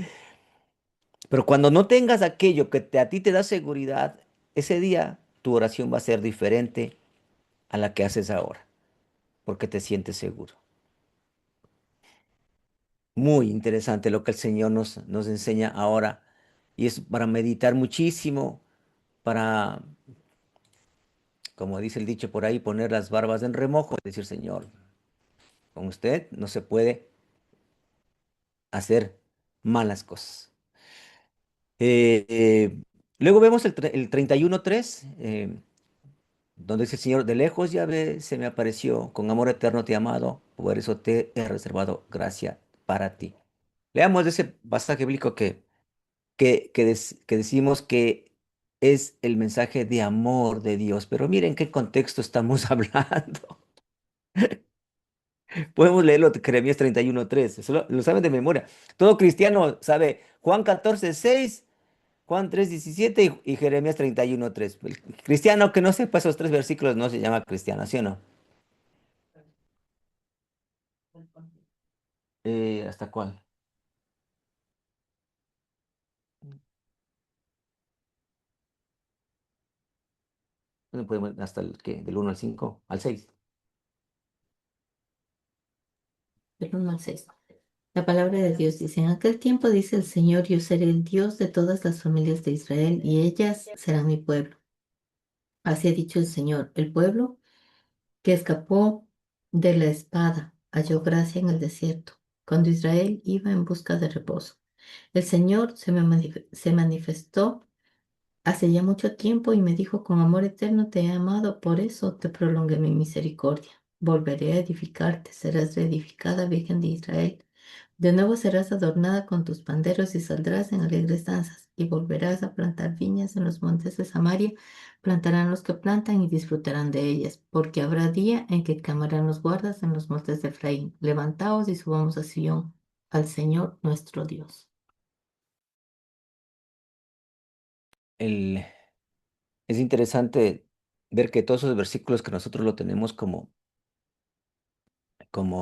Pero cuando no tengas aquello que a ti te da seguridad, ese día tu oración va a ser diferente a la que haces ahora, porque te sientes seguro. Muy interesante lo que el Señor nos enseña ahora, y es para meditar muchísimo, para, como dice el dicho por ahí, poner las barbas en remojo, decir, Señor, con usted no se puede hacer malas cosas. Eh, eh, Luego vemos el 31:3, donde dice el Señor, de lejos ya ve, se me apareció, con amor eterno te he amado, por eso te he reservado gracia para ti. Leamos ese pasaje bíblico que decimos que es el mensaje de amor de Dios, pero miren qué contexto estamos hablando. Podemos leerlo, Jeremías 31:3, eso lo saben de memoria. Todo cristiano sabe Juan 14:6, Juan 3:17 y Jeremías 31:3. El cristiano que no sepa esos tres versículos no se llama cristiano, ¿sí o no? ¿Hasta cuál? ¿Dónde podemos? ¿Hasta el qué? ¿Del 1 al 5? ¿Al 6? Del 1 al 6. La palabra de Dios dice, en aquel tiempo dice el Señor, yo seré el Dios de todas las familias de Israel y ellas serán mi pueblo. Así ha dicho el Señor, el pueblo que escapó de la espada halló gracia en el desierto, cuando Israel iba en busca de reposo. El Señor se manifestó hace ya mucho tiempo y me dijo, con amor eterno te he amado, por eso te prolongué mi misericordia. Volveré a edificarte, serás reedificada, Virgen de Israel. De nuevo serás adornada con tus panderos y saldrás en alegres danzas, y volverás a plantar viñas en los montes de Samaria, plantarán los que plantan y disfrutarán de ellas, porque habrá día en que clamarán los guardas en los montes de Efraín. Levantaos y subamos a Sión, al Señor nuestro Dios. El, es interesante ver que todos esos versículos que nosotros lo tenemos como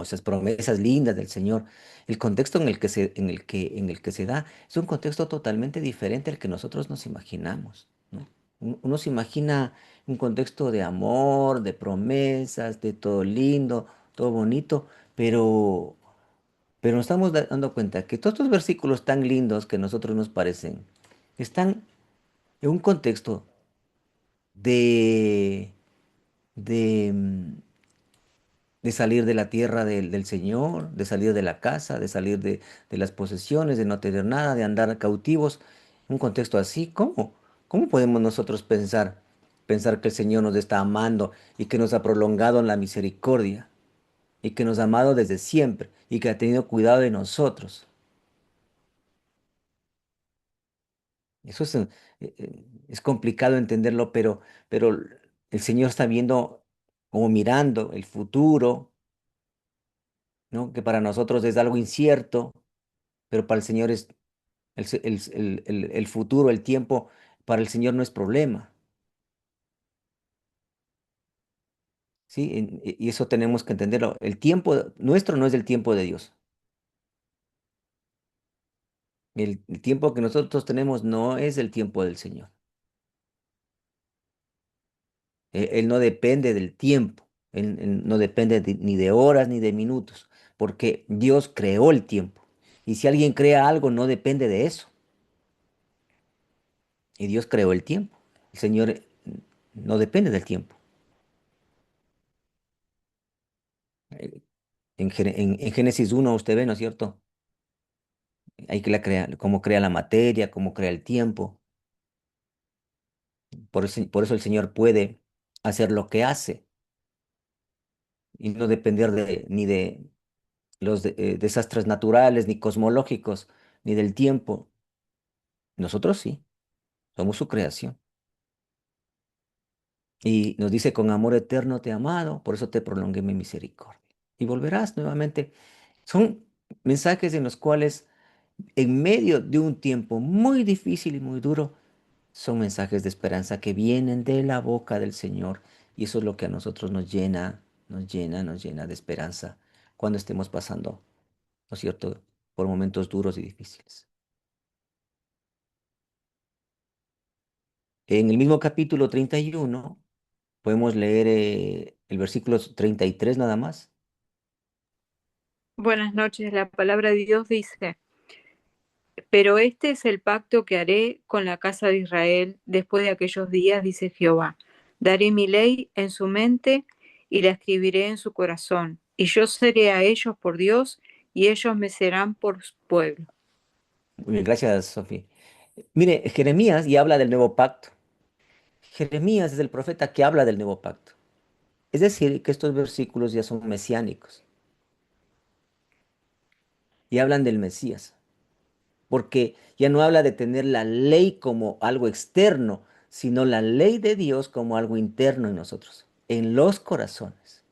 esas promesas lindas del Señor, el contexto en el que se da es un contexto totalmente diferente al que nosotros nos imaginamos, ¿no? Uno se imagina un contexto de amor, de promesas, de todo lindo, todo bonito, pero, pero nos estamos dando cuenta que todos estos versículos tan lindos que a nosotros nos parecen, están en un contexto de, de, mm, de salir de la tierra del Señor, de salir de la casa, de salir de las posesiones, de no tener nada, de andar cautivos. Un contexto así, ¿cómo? ¿Cómo podemos nosotros pensar que el Señor nos está amando y que nos ha prolongado en la misericordia y que nos ha amado desde siempre y que ha tenido cuidado de nosotros? Eso es complicado entenderlo, pero el Señor está viendo o mirando el futuro, ¿no? Que para nosotros es algo incierto, pero para el Señor es el futuro, el tiempo, para el Señor no es problema, ¿sí? Y eso tenemos que entenderlo. El tiempo nuestro no es el tiempo de Dios. El tiempo que nosotros tenemos no es el tiempo del Señor. Él no depende del tiempo, él no depende ni de horas ni de minutos, porque Dios creó el tiempo. Y si alguien crea algo, no depende de eso. Y Dios creó el tiempo. El Señor no depende del tiempo. Eh, en Génesis 1 usted ve, ¿no es cierto? Hay que cómo crea la materia, cómo crea el tiempo. Por eso el Señor puede hacer lo que hace y no depender ni de los desastres naturales, ni cosmológicos, ni del tiempo. Nosotros sí, somos su creación. Y nos dice, con amor eterno te he amado, por eso te prolongué mi misericordia. Y volverás nuevamente. Son mensajes en los cuales, en medio de un tiempo muy difícil y muy duro, son mensajes de esperanza que vienen de la boca del Señor. Y eso es lo que a nosotros nos llena, nos llena, nos llena de esperanza cuando estemos pasando, ¿no es cierto?, por momentos duros y difíciles. En el mismo capítulo 31 podemos leer el versículo 33 nada más. Buenas noches. La palabra de Dios dice, pero este es el pacto que haré con la casa de Israel después de aquellos días, dice Jehová. Daré mi ley en su mente y la escribiré en su corazón, y yo seré a ellos por Dios y ellos me serán por su pueblo. Muy bien, gracias, Sofía. Mire, Jeremías ya habla del nuevo pacto. Jeremías es el profeta que habla del nuevo pacto. Es decir, que estos versículos ya son mesiánicos y hablan del Mesías, porque ya no habla de tener la ley como algo externo, sino la ley de Dios como algo interno en nosotros, en los corazones.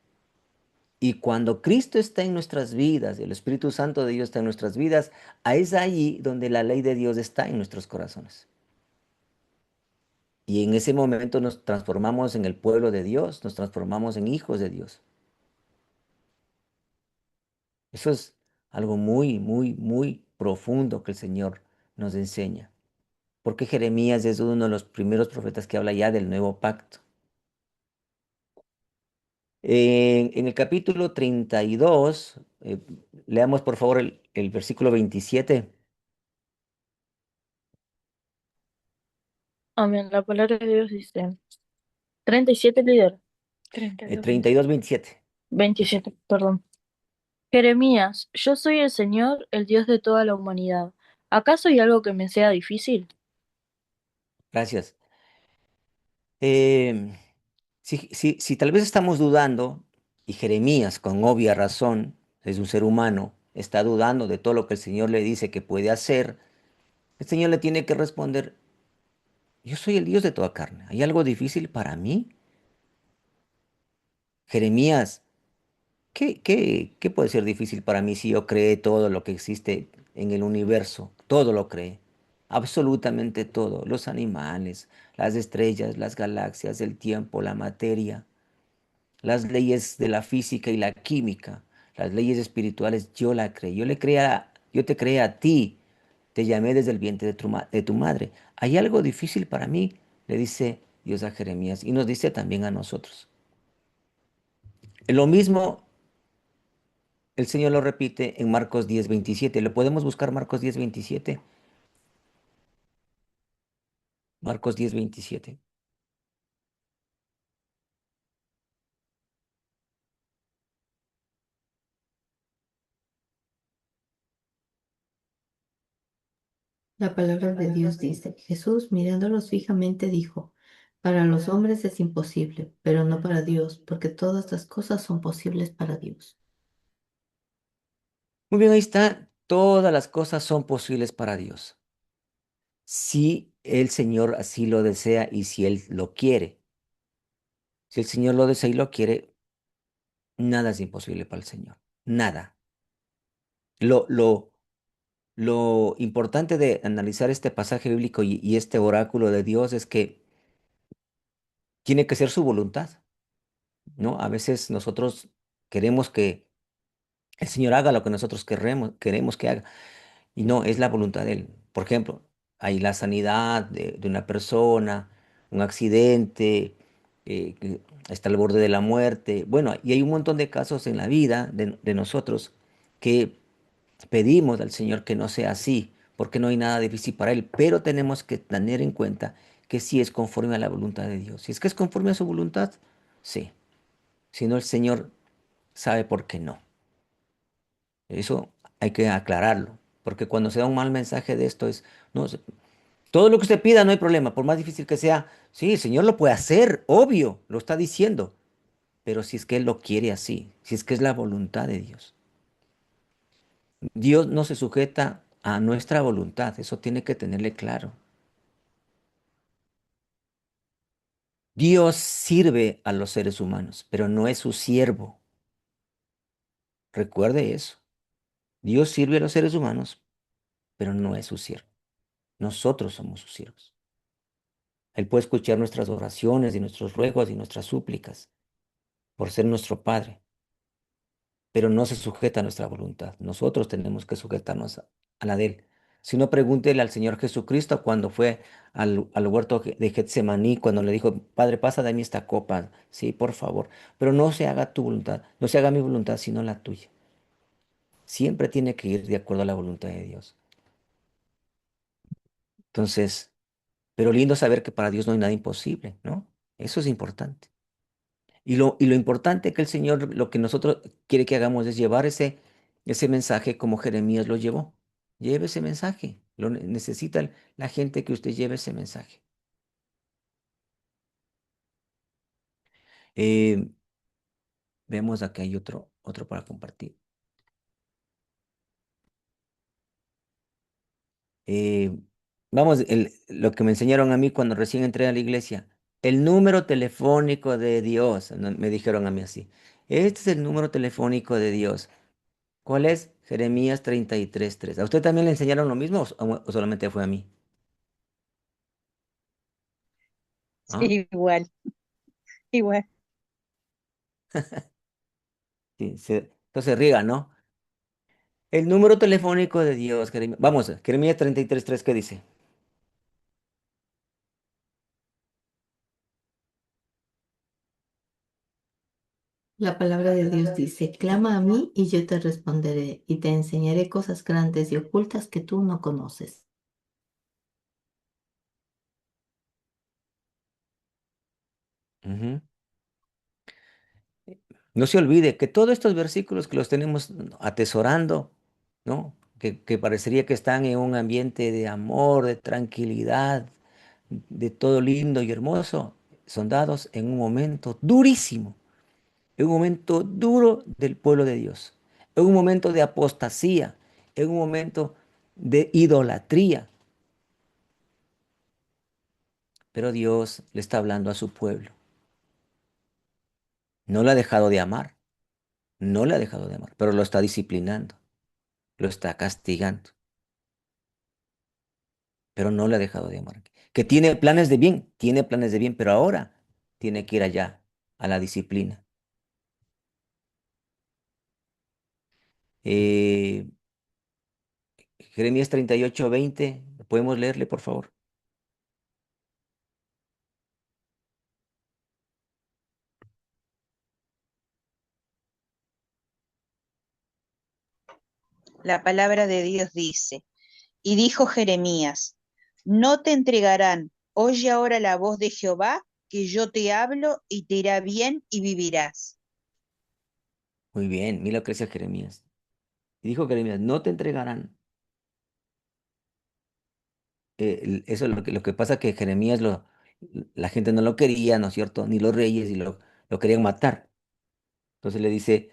Y cuando Cristo está en nuestras vidas y el Espíritu Santo de Dios está en nuestras vidas, es ahí donde la ley de Dios está en nuestros corazones. Y en ese momento nos transformamos en el pueblo de Dios, nos transformamos en hijos de Dios. Eso es algo muy, muy, muy profundo que el Señor nos enseña. Porque Jeremías es uno de los primeros profetas que habla ya del nuevo pacto. En el capítulo 32, leamos por favor el versículo 27. Amén. La palabra de Dios dice, 37 líder. 32, 32, 27. 27, perdón. Jeremías, yo soy el Señor, el Dios de toda la humanidad. ¿Acaso hay algo que me sea difícil? Gracias. Em, si tal vez estamos dudando, y Jeremías, con obvia razón, es un ser humano, está dudando de todo lo que el Señor le dice que puede hacer, el Señor le tiene que responder, yo soy el Dios de toda carne. ¿Hay algo difícil para mí? Jeremías, ¿qué puede ser difícil para mí si yo creé todo lo que existe en el universo? Todo lo creé. Absolutamente todo. Los animales, las estrellas, las galaxias, el tiempo, la materia, las leyes de la física y la química, las leyes espirituales, yo la creé. Yo te creé a ti. Te llamé desde el vientre de tu madre. ¿Hay algo difícil para mí? Le dice Dios a Jeremías y nos dice también a nosotros. Lo mismo el Señor lo repite en Marcos 10:27. ¿Lo podemos buscar Marcos 10:27? Marcos 10:27. La palabra de Dios dice, Jesús mirándolos fijamente dijo, para los hombres es imposible, pero no para Dios, porque todas las cosas son posibles para Dios. Muy bien, ahí está. Todas las cosas son posibles para Dios. Si el Señor así lo desea y si Él lo quiere. Si el Señor lo desea y lo quiere, nada es imposible para el Señor. Nada. Lo, lo, lo importante de analizar este pasaje bíblico y este oráculo de Dios es que tiene que ser su voluntad, ¿no? A veces nosotros queremos que el Señor haga lo que nosotros queremos que haga. Y no, es la voluntad de Él. Por ejemplo, hay la sanidad de una persona, un accidente, que está al borde de la muerte. Bueno, y hay un montón de casos en la vida de nosotros que pedimos al Señor que no sea así, porque no hay nada difícil para Él, pero tenemos que tener en cuenta que sí es conforme a la voluntad de Dios. Si es que es conforme a su voluntad, sí. Si no, el Señor sabe por qué no. Eso hay que aclararlo, porque cuando se da un mal mensaje de esto es, no, todo lo que usted pida no hay problema, por más difícil que sea, sí, el Señor lo puede hacer, obvio, lo está diciendo, pero si es que Él lo quiere así, si es que es la voluntad de Dios. Dios no se sujeta a nuestra voluntad, eso tiene que tenerle claro. Dios sirve a los seres humanos, pero no es su siervo. Recuerde eso. Dios sirve a los seres humanos, pero no es su siervo. Nosotros somos sus siervos. Él puede escuchar nuestras oraciones y nuestros ruegos y nuestras súplicas por ser nuestro Padre, pero no se sujeta a nuestra voluntad. Nosotros tenemos que sujetarnos a la de Él. Si no, pregúntele al Señor Jesucristo cuando fue al huerto de Getsemaní, cuando le dijo, Padre, pasa de mí esta copa. Sí, por favor. Pero no se haga tu voluntad, no se haga mi voluntad, sino la tuya. Siempre tiene que ir de acuerdo a la voluntad de Dios. Entonces, pero lindo saber que para Dios no hay nada imposible, ¿no? Eso es importante. Y lo importante que el Señor, lo que nosotros quiere que hagamos es llevar ese mensaje como Jeremías lo llevó. Lleve ese mensaje. Necesita la gente que usted lleve ese mensaje. Eh, Vemos aquí hay otro para compartir. Eh, Vamos, lo que me enseñaron a mí cuando recién entré a la iglesia. El número telefónico de Dios. Me dijeron a mí así. Este es el número telefónico de Dios. ¿Cuál es? Jeremías 33:3. ¿A usted también le enseñaron lo mismo o solamente fue a mí? ¿Ah? Sí, igual, igual. Sí, entonces riega, ¿no? El número telefónico de Dios, vamos, Jeremías 33:3, ¿qué dice? La palabra de Dios dice, clama a mí y yo te responderé y te enseñaré cosas grandes y ocultas que tú no conoces. Ujú. No se olvide que todos estos versículos que los tenemos atesorando, ¿no? Que parecería que están en un ambiente de amor, de tranquilidad, de todo lindo y hermoso, son dados en un momento durísimo, en un momento duro del pueblo de Dios, en un momento de apostasía, en un momento de idolatría. Pero Dios le está hablando a su pueblo. No le ha dejado de amar, no le ha dejado de amar, pero lo está disciplinando, lo está castigando, pero no le ha dejado de amar. Que tiene planes de bien, pero ahora tiene que ir allá, a la disciplina. Eh, Jeremías 38:20, ¿podemos leerle, por favor? La palabra de Dios dice, y dijo Jeremías, no te entregarán, oye ahora la voz de Jehová, que yo te hablo y te irá bien y vivirás. Muy bien, mira lo que decía Jeremías. Y dijo Jeremías, no te entregarán. Eso es lo que pasa que Jeremías la gente no lo quería, ¿no es cierto? Ni los reyes y lo querían matar. Entonces le dicen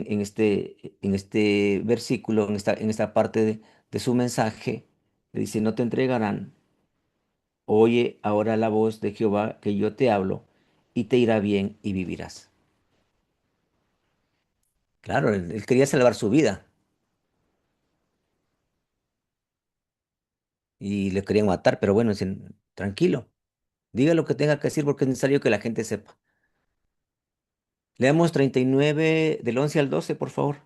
en este versículo, en esta parte de su mensaje, le dice, no te entregarán, oye ahora la voz de Jehová que yo te hablo, y te irá bien y vivirás. Claro, él quería salvar su vida y le querían matar, pero bueno, dicen, tranquilo, diga lo que tenga que decir porque es necesario que la gente sepa. Leamos 39 del 11 al 12, por favor.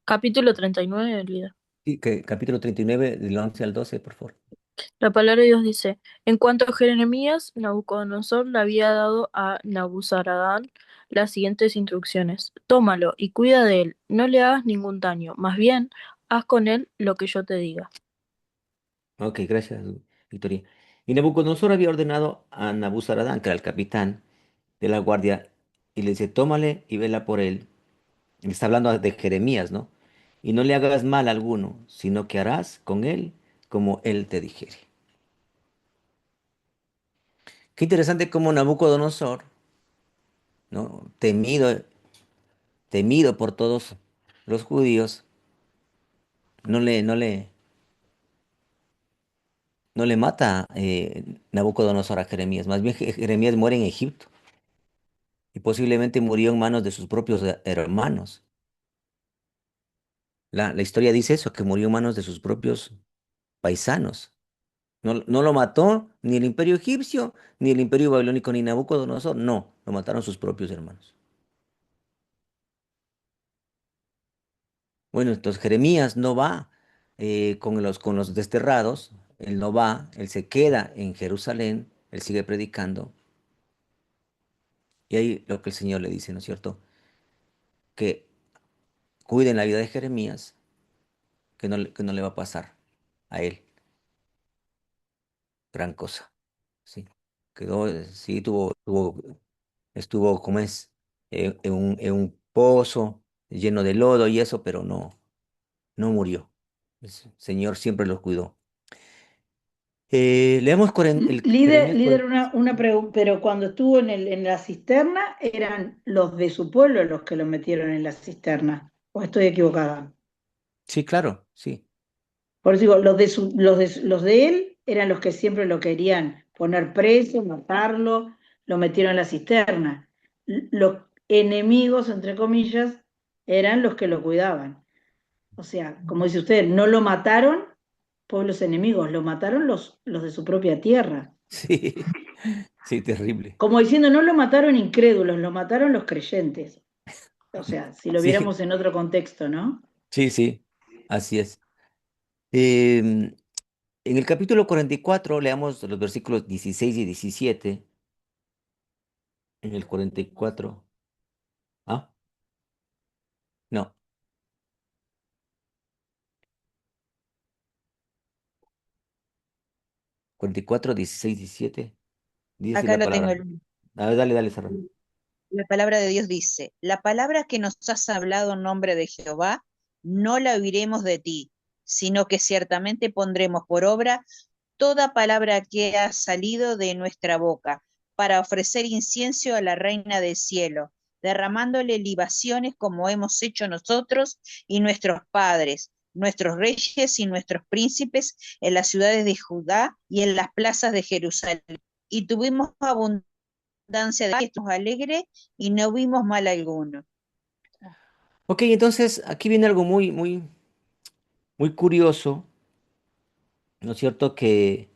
Capítulo 39, Elvira. Sí, capítulo 39 del 11 al 12, por favor. La palabra de Dios dice, en cuanto a Jeremías, Nabucodonosor le había dado a Nabuzaradán las siguientes instrucciones. Tómalo y cuida de él, no le hagas ningún daño, más bien, haz con él lo que yo te diga. Ok, gracias, Victoria. Y Nabucodonosor había ordenado a Nabuzaradán, que era el capitán de la guardia, y le dice, tómale y vela por él. Le está hablando de Jeremías, ¿no? Y no le hagas mal alguno, sino que harás con él como él te dijere. Qué interesante cómo Nabucodonosor, ¿no? Temido por todos los judíos, no le, no le, no le mata Nabucodonosor a Jeremías. Más bien Jeremías muere en Egipto y posiblemente murió en manos de sus propios hermanos. La historia dice eso, que murió en manos de sus propios paisanos. No, no lo mató ni el imperio egipcio, ni el imperio babilónico, ni Nabucodonosor. No, lo mataron sus propios hermanos. Bueno, entonces Jeremías no va con los desterrados. Él no va, él se queda en Jerusalén, él sigue predicando. Y ahí lo que el Señor le dice, ¿no es cierto? Que cuiden la vida de Jeremías, que no le va a pasar a él gran cosa. Sí, quedó, sí, estuvo, como es, en un pozo lleno de lodo y eso, pero no murió. El Señor siempre los cuidó. Leemos el Líder, Jeremías. líder, una pregunta, pero cuando estuvo en la cisterna, ¿eran los de su pueblo los que lo metieron en la cisterna? ¿O estoy equivocada? Sí, claro, sí. Por eso digo, los de él eran los que siempre lo querían poner preso, matarlo, lo metieron en la cisterna. Los enemigos, entre comillas, eran los que lo cuidaban. O sea, como dice usted, no lo mataron pueblos enemigos, lo mataron los de su propia tierra. Sí, sí, terrible. Como diciendo, no lo mataron incrédulos, lo mataron los creyentes. o sea, si lo Sí, viéramos en otro contexto, ¿no? sí, sí, así es. Em, en el capítulo 44 leamos los versículos 16 y 17. En el 44. Ah, no, 44, 16, 17. Dice Acá la lo tengo. palabra. A ver, dale, dale, Serrano. La palabra de Dios dice, la palabra que nos has hablado en nombre de Jehová, no la oiremos de ti, sino que ciertamente pondremos por obra toda palabra que ha salido de nuestra boca, para ofrecer incienso a la Reina del cielo, derramándole libaciones como hemos hecho nosotros y nuestros padres, nuestros reyes y nuestros príncipes en las ciudades de Judá y en las plazas de Jerusalén. Y tuvimos abundancia de estamos alegres y no vimos mal alguno. Ok, entonces aquí viene algo muy, muy, muy curioso, ¿no es cierto? Que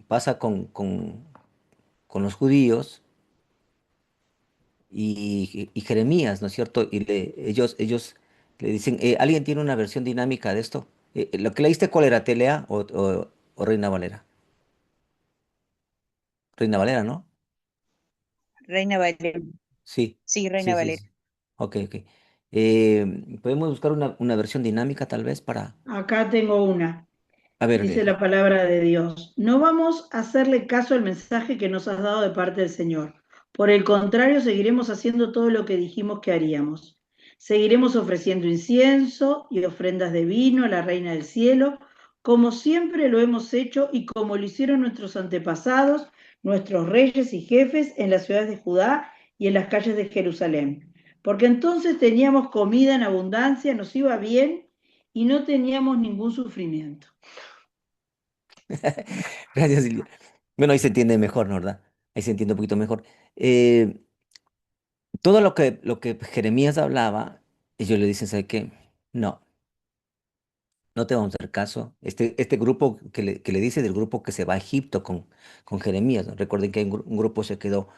pasa con los judíos y Jeremías, ¿no es cierto? Y ellos le dicen, ¿alguien tiene una versión dinámica de esto? ¿Lo que leíste cuál era, Telea o Reina Valera? Reina Valera, ¿no? Reina Valera. Sí, Sí, sí, Reina sí, Valera. sí. Ok, ok. ¿Podemos buscar una versión dinámica tal vez para... Acá tengo una. A ver, Dice la palabra de Dios, no vamos a hacerle caso al mensaje que nos has dado de parte del Señor. Por el contrario, seguiremos haciendo todo lo que dijimos que haríamos. Seguiremos ofreciendo incienso y ofrendas de vino a la Reina del Cielo, como siempre lo hemos hecho y como lo hicieron nuestros antepasados, nuestros reyes y jefes en las ciudades de Judá y en las calles de Jerusalén. Porque entonces teníamos comida en abundancia, nos iba bien y no teníamos ningún sufrimiento. gracias, Silvia. Bueno, ahí se entiende mejor, ¿no? ¿Verdad? Ahí se entiende un poquito mejor. Eh, todo lo que Jeremías hablaba, ellos le dicen, ¿sabe qué? No, no te vamos a hacer caso. Este grupo que le dice del grupo que se va a Egipto con Jeremías, ¿no? Recuerden que un grupo se quedó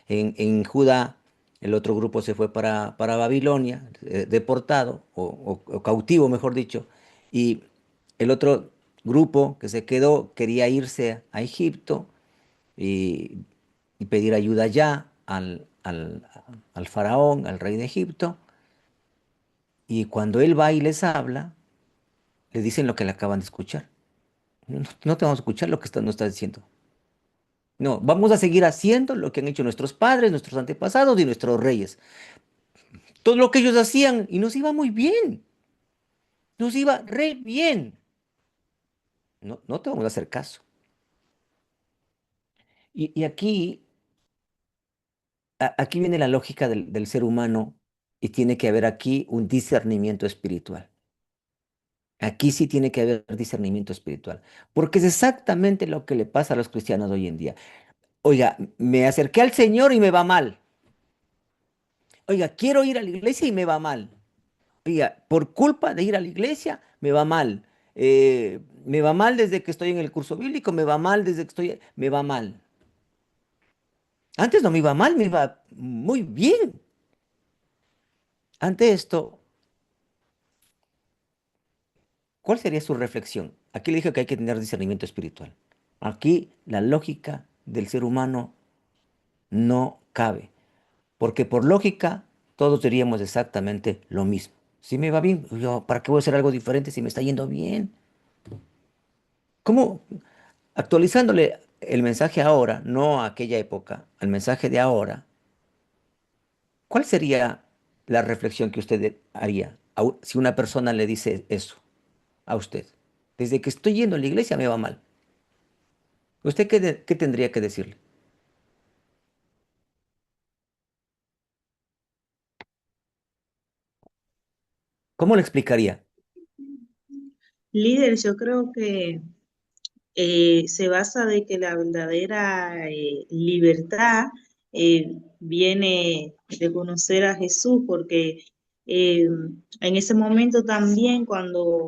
en Judá, el otro grupo se fue para Babilonia, deportado o cautivo, mejor dicho, y el otro grupo que se quedó quería irse a Egipto y, y pedir ayuda allá al faraón, al rey de Egipto, y cuando él va y les habla, le dicen lo que le acaban de escuchar. No, no te vamos a escuchar lo que nos está diciendo. No, vamos a seguir haciendo lo que han hecho nuestros padres, nuestros antepasados y nuestros reyes. Todo lo que ellos hacían y nos iba muy bien, nos iba re bien. No, no te vamos a hacer caso. Y aquí viene la lógica del ser humano y tiene que haber aquí un discernimiento espiritual. Aquí sí tiene que haber discernimiento espiritual, porque es exactamente lo que le pasa a los cristianos hoy en día. Oiga, me acerqué al Señor y me va mal. Oiga, quiero ir a la iglesia y me va mal. Oiga, por culpa de ir a la iglesia, me va mal. Me va mal desde que estoy en el curso bíblico, me va mal desde que me va mal. Antes no me iba mal, me iba muy bien. Ante esto, ¿cuál sería su reflexión? Aquí le dije que hay que tener discernimiento espiritual. Aquí la lógica del ser humano no cabe, porque por lógica todos diríamos exactamente lo mismo. Si me va bien, yo, ¿para qué voy a hacer algo diferente si me está yendo bien? ¿Cómo? Actualizándole el mensaje ahora, no a aquella época, al mensaje de ahora, ¿cuál sería la reflexión que usted haría si una persona le dice eso a usted? Desde que estoy yendo a la iglesia me va mal. ¿Usted qué tendría que decirle? ¿Cómo le explicaría? Líder, yo creo que se basa de que la verdadera libertad viene de conocer a Jesús, porque en ese momento también cuando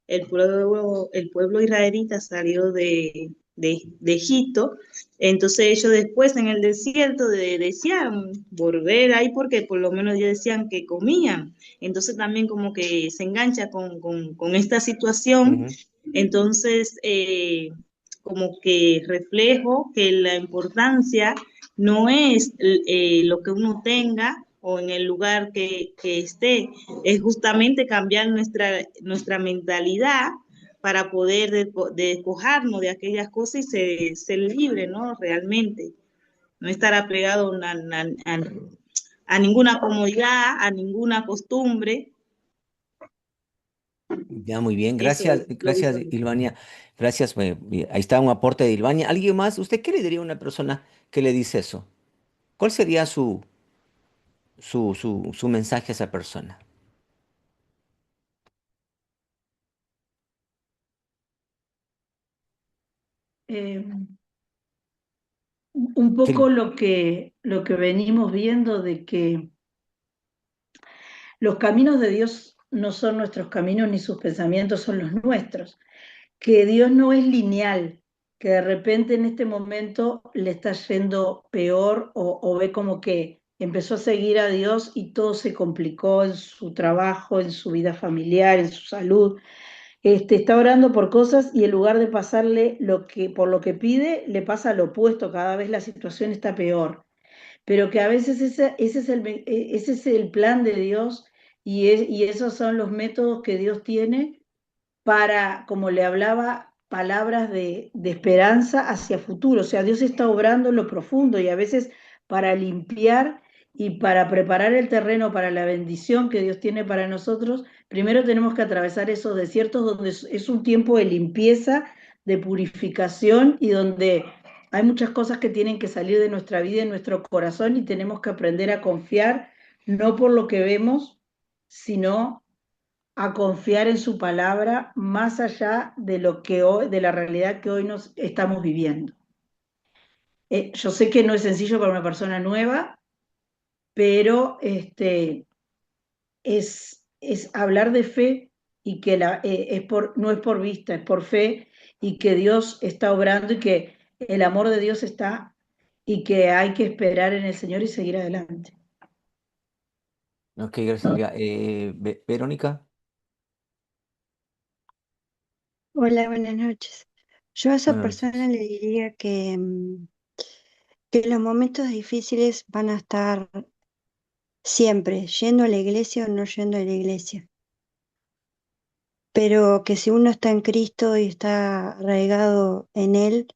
el pueblo israelita salió de Egipto, Entonces ellos después en el desierto decían volver ahí porque por lo menos ellos decían que comían. Entonces también como que se engancha con esta situación. Ujú. Entonces como que reflejo que la importancia no es lo que uno tenga o en el lugar que esté, es justamente cambiar nuestra mentalidad para poder despojarnos de aquellas cosas y ser libre, ¿no? Realmente, no estar apegado a ninguna comodidad, a ninguna costumbre. Ya, muy bien. Eso Gracias, lo gracias, visualizo. Ilvania. Gracias. Ahí está un aporte de Ilvania. ¿Alguien más? ¿Usted qué le diría a una persona que le dice eso? ¿Cuál sería su mensaje a esa persona? Eh, un ¿Qué- poco lo que venimos viendo de que los caminos de Dios no son nuestros caminos ni sus pensamientos son los nuestros, que Dios no es lineal, que de repente en este momento le está yendo peor o ve como que empezó a seguir a Dios y todo se complicó en su trabajo, en su vida familiar, en su salud. Está orando por cosas y en lugar de pasarle por lo que pide, le pasa lo opuesto, cada vez la situación está peor. Pero que a veces ese es el plan de Dios y esos son los métodos que Dios tiene para, como le hablaba, palabras de esperanza hacia futuro. O sea, Dios está obrando en lo profundo y a veces para limpiar y para preparar el terreno para la bendición que Dios tiene para nosotros, primero tenemos que atravesar esos desiertos donde es un tiempo de limpieza, de purificación y donde hay muchas cosas que tienen que salir de nuestra vida y de nuestro corazón y tenemos que aprender a confiar, no por lo que vemos, sino a confiar en su palabra más allá de lo que hoy, de la realidad que hoy nos estamos viviendo. Yo sé que no es sencillo para una persona nueva, pero es hablar de fe y que no es por vista, es por fe y que Dios está obrando y que el amor de Dios está y que hay que esperar en el Señor y seguir adelante. Ok, gracias, Silvia. Verónica. Hola, buenas noches. Yo a esa Buenas persona noches. le diría que los momentos difíciles van a estar siempre, yendo a la iglesia o no yendo a la iglesia, pero que si uno está en Cristo y está arraigado en Él,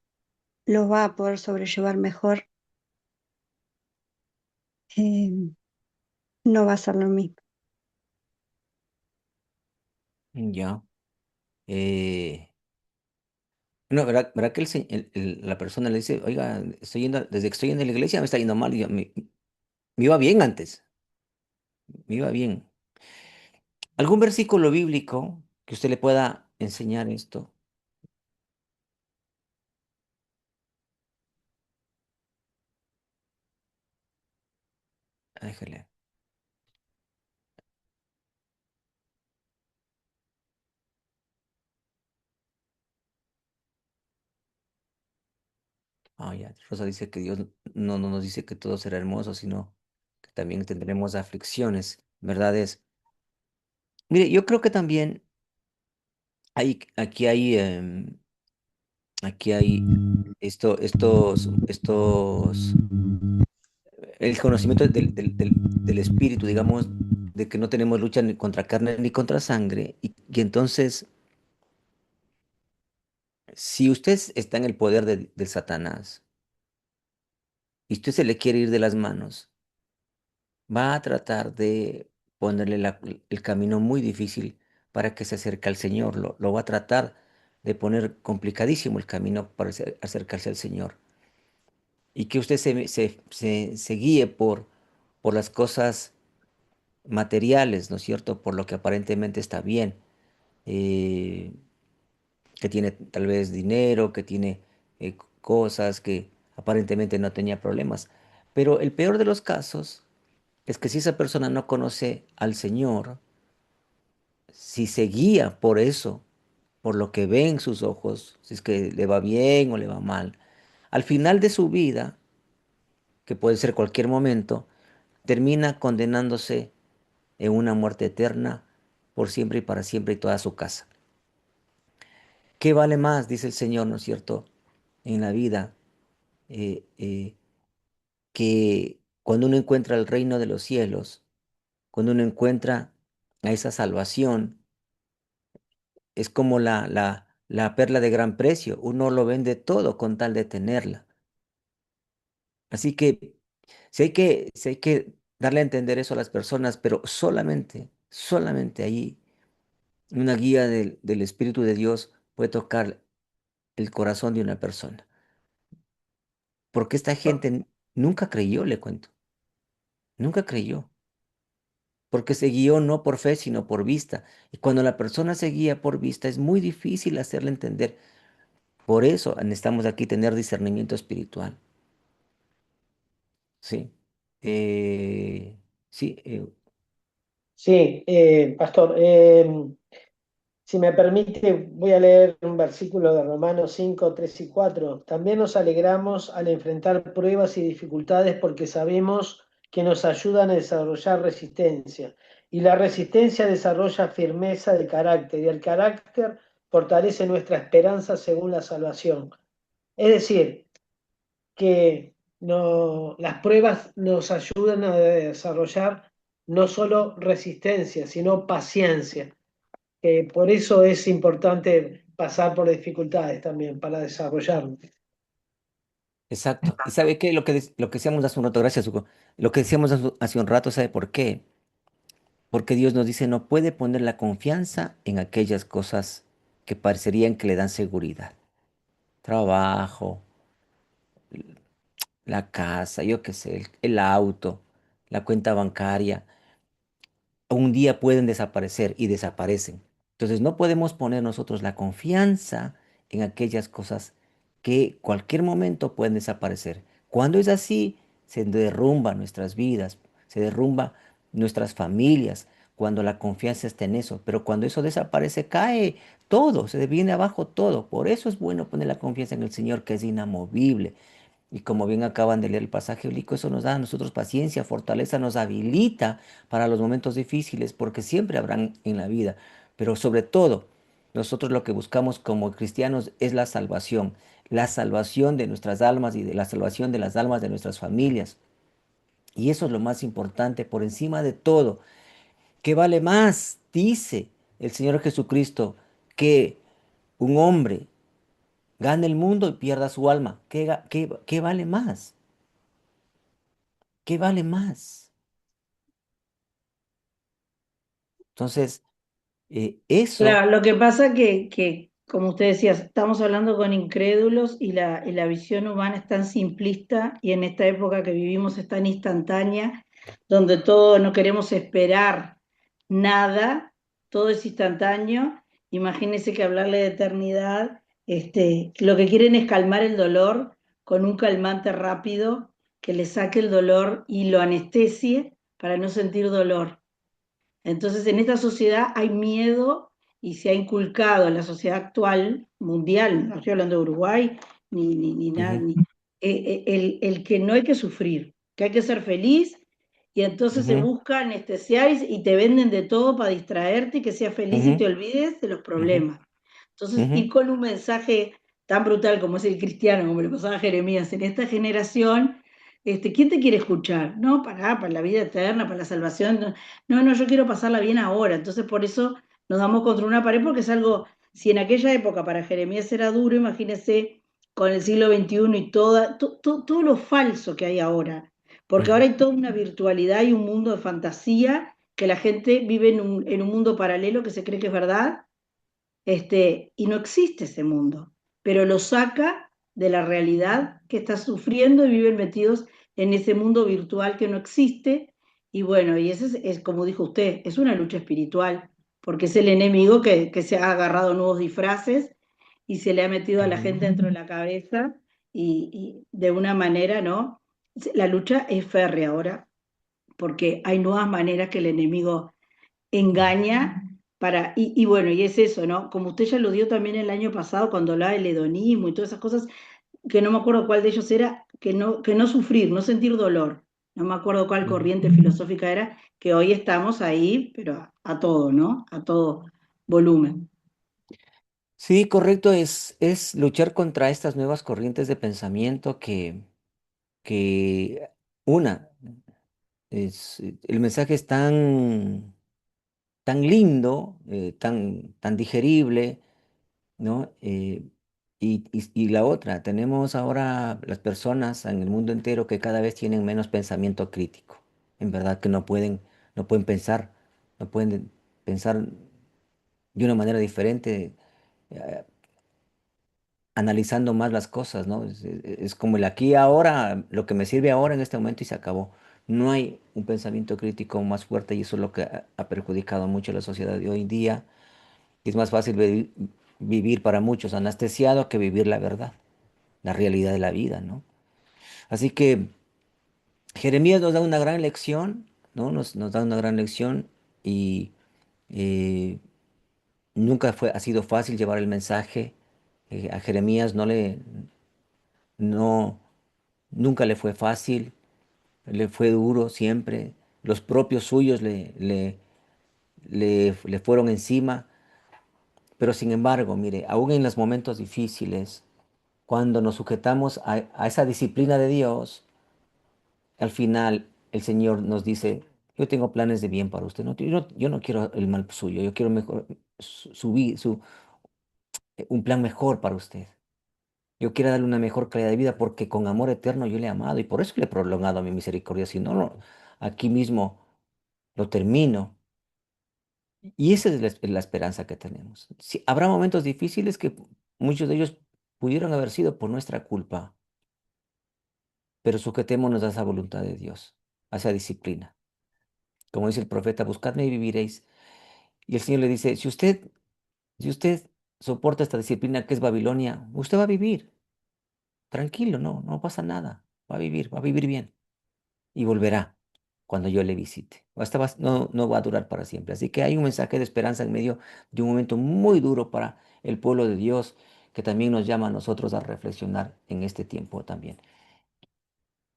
los va a poder sobrellevar mejor, eh, no va a ser lo mismo. Ya. Eh, no, ¿verdad que la persona le dice, oiga, desde que estoy en la iglesia me está yendo mal, me iba bien antes, me iba bien. ¿Algún versículo bíblico que usted le pueda enseñar esto? Déjele. Ah, ya. Rosa dice que Dios no nos dice que todo será hermoso, sino que también tendremos aflicciones, ¿verdades? Mire, yo creo que también aquí hay, aquí hay el conocimiento del espíritu, digamos, de que no tenemos lucha ni contra carne ni contra sangre, y entonces, si usted está en el poder del Satanás y usted se le quiere ir de las manos, va a tratar de ponerle el camino muy difícil para que se acerque al Señor, lo va a tratar de poner complicadísimo el camino para acercarse al Señor, y que usted se guíe por las cosas materiales, ¿no es cierto? Por lo que aparentemente está bien, eh, que tiene tal vez dinero, que tiene cosas, que aparentemente no tenía problemas. Pero el peor de los casos es que si esa persona no conoce al Señor, si se guía por eso, por lo que ve en sus ojos, si es que le va bien o le va mal, al final de su vida, que puede ser cualquier momento, termina condenándose en una muerte eterna por siempre y para siempre y toda su casa. ¿Qué vale más, dice el Señor, ¿no es cierto?, en la vida, eh, eh, que cuando uno encuentra el reino de los cielos, cuando uno encuentra a esa salvación, es como la perla de gran precio, uno lo vende todo con tal de tenerla. Así que si hay que darle a entender eso a las personas, pero solamente ahí una guía del Espíritu de Dios puede tocar el corazón de una persona. Porque esta gente nunca creyó, le cuento, nunca creyó. Porque se guió no por fe, sino por vista. Y cuando la persona se guía por vista, es muy difícil hacerle entender. Por eso necesitamos aquí tener discernimiento espiritual. Sí. Sí. Sí, pastor, si me permite, voy a leer un versículo de Romanos 5, 3 y 4. También nos alegramos al enfrentar pruebas y dificultades porque sabemos que nos ayudan a desarrollar resistencia. Y la resistencia desarrolla firmeza de carácter y el carácter fortalece nuestra esperanza según la salvación. Es decir, que las pruebas nos ayudan a desarrollar no solo resistencia, sino paciencia. Por eso es importante pasar por dificultades también para desarrollarnos. Exacto. ¿Y sabe qué? Lo que decíamos hace un rato, gracias, Hugo. Lo que decíamos hace un rato, ¿sabe por qué? Porque Dios nos dice, no puede poner la confianza en aquellas cosas que parecerían que le dan seguridad. Trabajo, la casa, yo qué sé, el auto, la cuenta bancaria. Un día pueden desaparecer y desaparecen. Entonces no podemos poner nosotros la confianza en aquellas cosas que cualquier momento pueden desaparecer. Cuando es así, se derrumban nuestras vidas, se derrumba nuestras familias, cuando la confianza está en eso. Pero cuando eso desaparece, cae todo, se viene abajo todo. Por eso es bueno poner la confianza en el Señor, que es inamovible. Y como bien acaban de leer el pasaje bíblico, eso nos da a nosotros paciencia, fortaleza, nos habilita para los momentos difíciles, porque siempre habrán en la vida. Pero sobre todo, nosotros lo que buscamos como cristianos es la salvación de nuestras almas y de la salvación de las almas de nuestras familias. Y eso es lo más importante, por encima de todo. ¿Qué vale más? Dice el Señor Jesucristo, que un hombre gane el mundo y pierda su alma. ¿Qué vale más? ¿Qué vale más? Entonces, eso, Claro, lo que pasa que, como usted decía, estamos hablando con incrédulos y la visión humana es tan simplista y en esta época que vivimos es tan instantánea, donde todo no queremos esperar nada, todo es instantáneo. Imagínese que hablarle de eternidad, lo que quieren es calmar el dolor con un calmante rápido que le saque el dolor y lo anestesie para no sentir dolor. Entonces, en esta sociedad hay miedo y se ha inculcado en la sociedad actual, mundial, no estoy hablando de Uruguay, ni nada, ujú, el que no hay que sufrir, que hay que ser feliz, y entonces se ujú, busca anestesiar y te venden de todo para distraerte y que seas feliz y ujú, te olvides de los ujú, problemas. Entonces, ir ujú, con un mensaje tan brutal como es el cristiano, como le pasaba a Jeremías, en esta generación, ¿quién te quiere escuchar? No, para la vida eterna, para la salvación. No, no, yo quiero pasarla bien ahora. Entonces, por eso nos damos contra una pared, porque es algo, si en aquella época para Jeremías era duro, imagínese con el siglo XXI y todo lo falso que hay ahora. Porque ahora ujú. hay toda una virtualidad y un mundo de fantasía que la gente vive en un mundo paralelo que se cree que es verdad, y no existe ese mundo, pero lo saca de la realidad que está sufriendo y viven metidos en ese mundo virtual que no existe. Y bueno, y ese es como dijo usted, es una lucha espiritual, porque es el enemigo que se ha agarrado nuevos disfraces y se le ha metido a la gente dentro de la cabeza y de una manera, ¿no? La lucha es férrea ahora, porque hay nuevas maneras que el enemigo engaña y bueno, y es eso, ¿no? Como usted ya lo dio también el año pasado cuando hablaba del hedonismo y todas esas cosas, que no me acuerdo cuál de ellos era, que no sufrir, no sentir dolor. No me acuerdo cuál corriente filosófica era, que hoy estamos ahí, pero a todo, ¿no? A todo volumen. Sí, correcto, es luchar contra estas nuevas corrientes de pensamiento que una, el mensaje es tan lindo, tan digerible, ¿no? Y la otra, tenemos ahora las personas en el mundo entero que cada vez tienen menos pensamiento crítico. En verdad que no pueden pensar, no pueden pensar de una manera diferente, eh, analizando más las cosas, ¿no? Es como el aquí y ahora, lo que me sirve ahora en este momento y se acabó. No hay un pensamiento crítico más fuerte y eso es lo que ha perjudicado mucho a la sociedad de hoy en día. Es más fácil vivir para muchos anestesiado que vivir la verdad, la realidad de la vida, ¿no? Así que Jeremías nos da una gran lección, ¿no? Nos da una gran lección y eh, nunca ha sido fácil llevar el mensaje. A Jeremías no, nunca le fue fácil, le fue duro siempre. Los propios suyos le fueron encima, pero sin embargo, mire, aún en los momentos difíciles, cuando nos sujetamos a esa disciplina de Dios, al final el Señor nos dice, yo tengo planes de bien para usted, yo no quiero el mal suyo, yo quiero mejor, un plan mejor para usted. Yo quiero darle una mejor calidad de vida porque con amor eterno yo le he amado y por eso le he prolongado mi misericordia. Si no, aquí mismo lo termino. Y esa es la esperanza que tenemos. Sí, habrá momentos difíciles que muchos de ellos pudieron haber sido por nuestra culpa, pero sujetémonos a esa voluntad de Dios, a esa disciplina. Como dice el profeta, buscadme y viviréis. Y el Señor le dice, si usted soporta esta disciplina que es Babilonia, usted va a vivir tranquilo, no pasa nada, va a vivir bien y volverá cuando yo le visite. No va a durar para siempre. Así que hay un mensaje de esperanza en medio de un momento muy duro para el pueblo de Dios que también nos llama a nosotros a reflexionar en este tiempo también.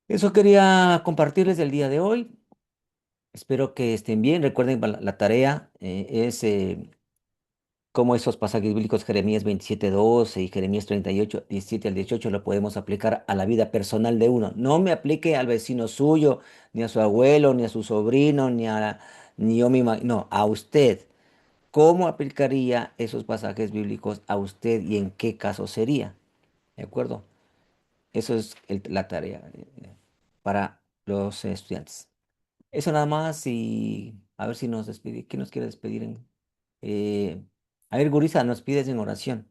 Eso quería compartirles el día de hoy. Espero que estén bien. Recuerden, la tarea es cómo esos pasajes bíblicos, Jeremías 27:12 y Jeremías 38, 17 al 18, lo podemos aplicar a la vida personal de uno. No me aplique al vecino suyo, ni a su abuelo, ni a su sobrino, ni yo misma, no, a usted. ¿Cómo aplicaría esos pasajes bíblicos a usted y en qué caso sería? ¿De acuerdo? Eso es la tarea para los estudiantes. Eso nada más y a ver si nos despide. ¿Quién nos quiere despedir? Eh, a ver, Gurisa, nos pides en oración.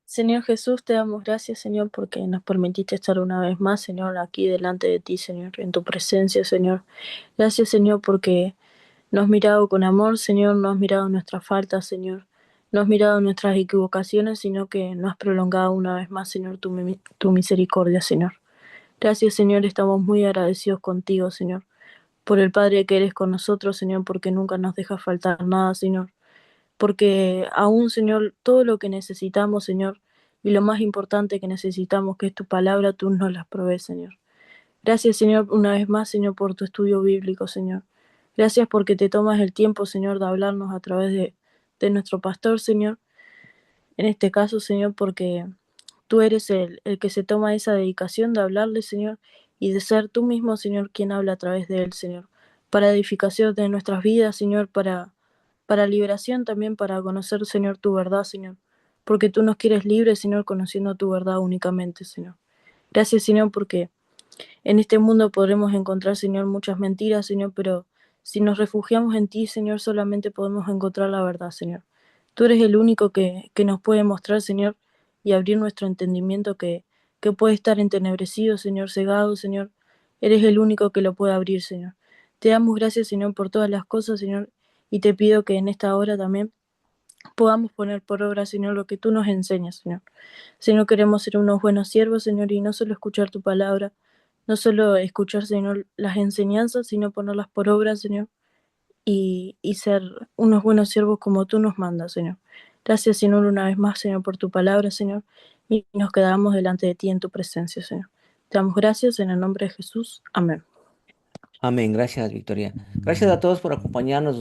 Señor Jesús, te damos gracias, Señor, porque nos permitiste estar una vez más, Señor, aquí delante de ti, Señor, en tu presencia, Señor. Gracias, Señor, porque nos has mirado con amor, Señor, no has mirado nuestras faltas, Señor. No has mirado nuestras equivocaciones, sino que nos has prolongado una vez más, Señor, tu misericordia, Señor. Gracias, Señor, estamos muy agradecidos contigo, Señor, por el Padre que eres con nosotros, Señor, porque nunca nos dejas faltar nada, Señor. Porque aún, Señor, todo lo que necesitamos, Señor, y lo más importante que necesitamos, que es tu palabra, tú nos las provees, Señor. Gracias, Señor, una vez más, Señor, por tu estudio bíblico, Señor. Gracias porque te tomas el tiempo, Señor, de hablarnos a través de nuestro pastor, Señor. En este caso, Señor, porque tú eres el que se toma esa dedicación de hablarle, Señor, y de ser tú mismo, Señor, quien habla a través de él, Señor. Para edificación de nuestras vidas, Señor, para liberación también, para conocer, Señor, tu verdad, Señor. Porque tú nos quieres libres, Señor, conociendo tu verdad únicamente, Señor. Gracias, Señor, porque en este mundo podremos encontrar, Señor, muchas mentiras, Señor, pero si nos refugiamos en ti, Señor, solamente podemos encontrar la verdad, Señor. Tú eres el único que nos puede mostrar, Señor, y abrir nuestro entendimiento que puede estar entenebrecido, Señor, cegado, Señor. Eres el único que lo puede abrir, Señor. Te damos gracias, Señor, por todas las cosas, Señor, y te pido que en esta hora también podamos poner por obra, Señor, lo que tú nos enseñas, Señor. Señor, queremos ser unos buenos siervos, Señor, y no solo escuchar tu palabra, no solo escuchar, Señor, las enseñanzas, sino ponerlas por obra, Señor, y ser unos buenos siervos como tú nos mandas, Señor. Gracias, Señor, una vez más, Señor, por tu palabra, Señor, y nos quedamos delante de ti en tu presencia, Señor. Te damos gracias en el nombre de Jesús. Amén. Amén. Gracias, Victoria. Gracias a todos por acompañarnos.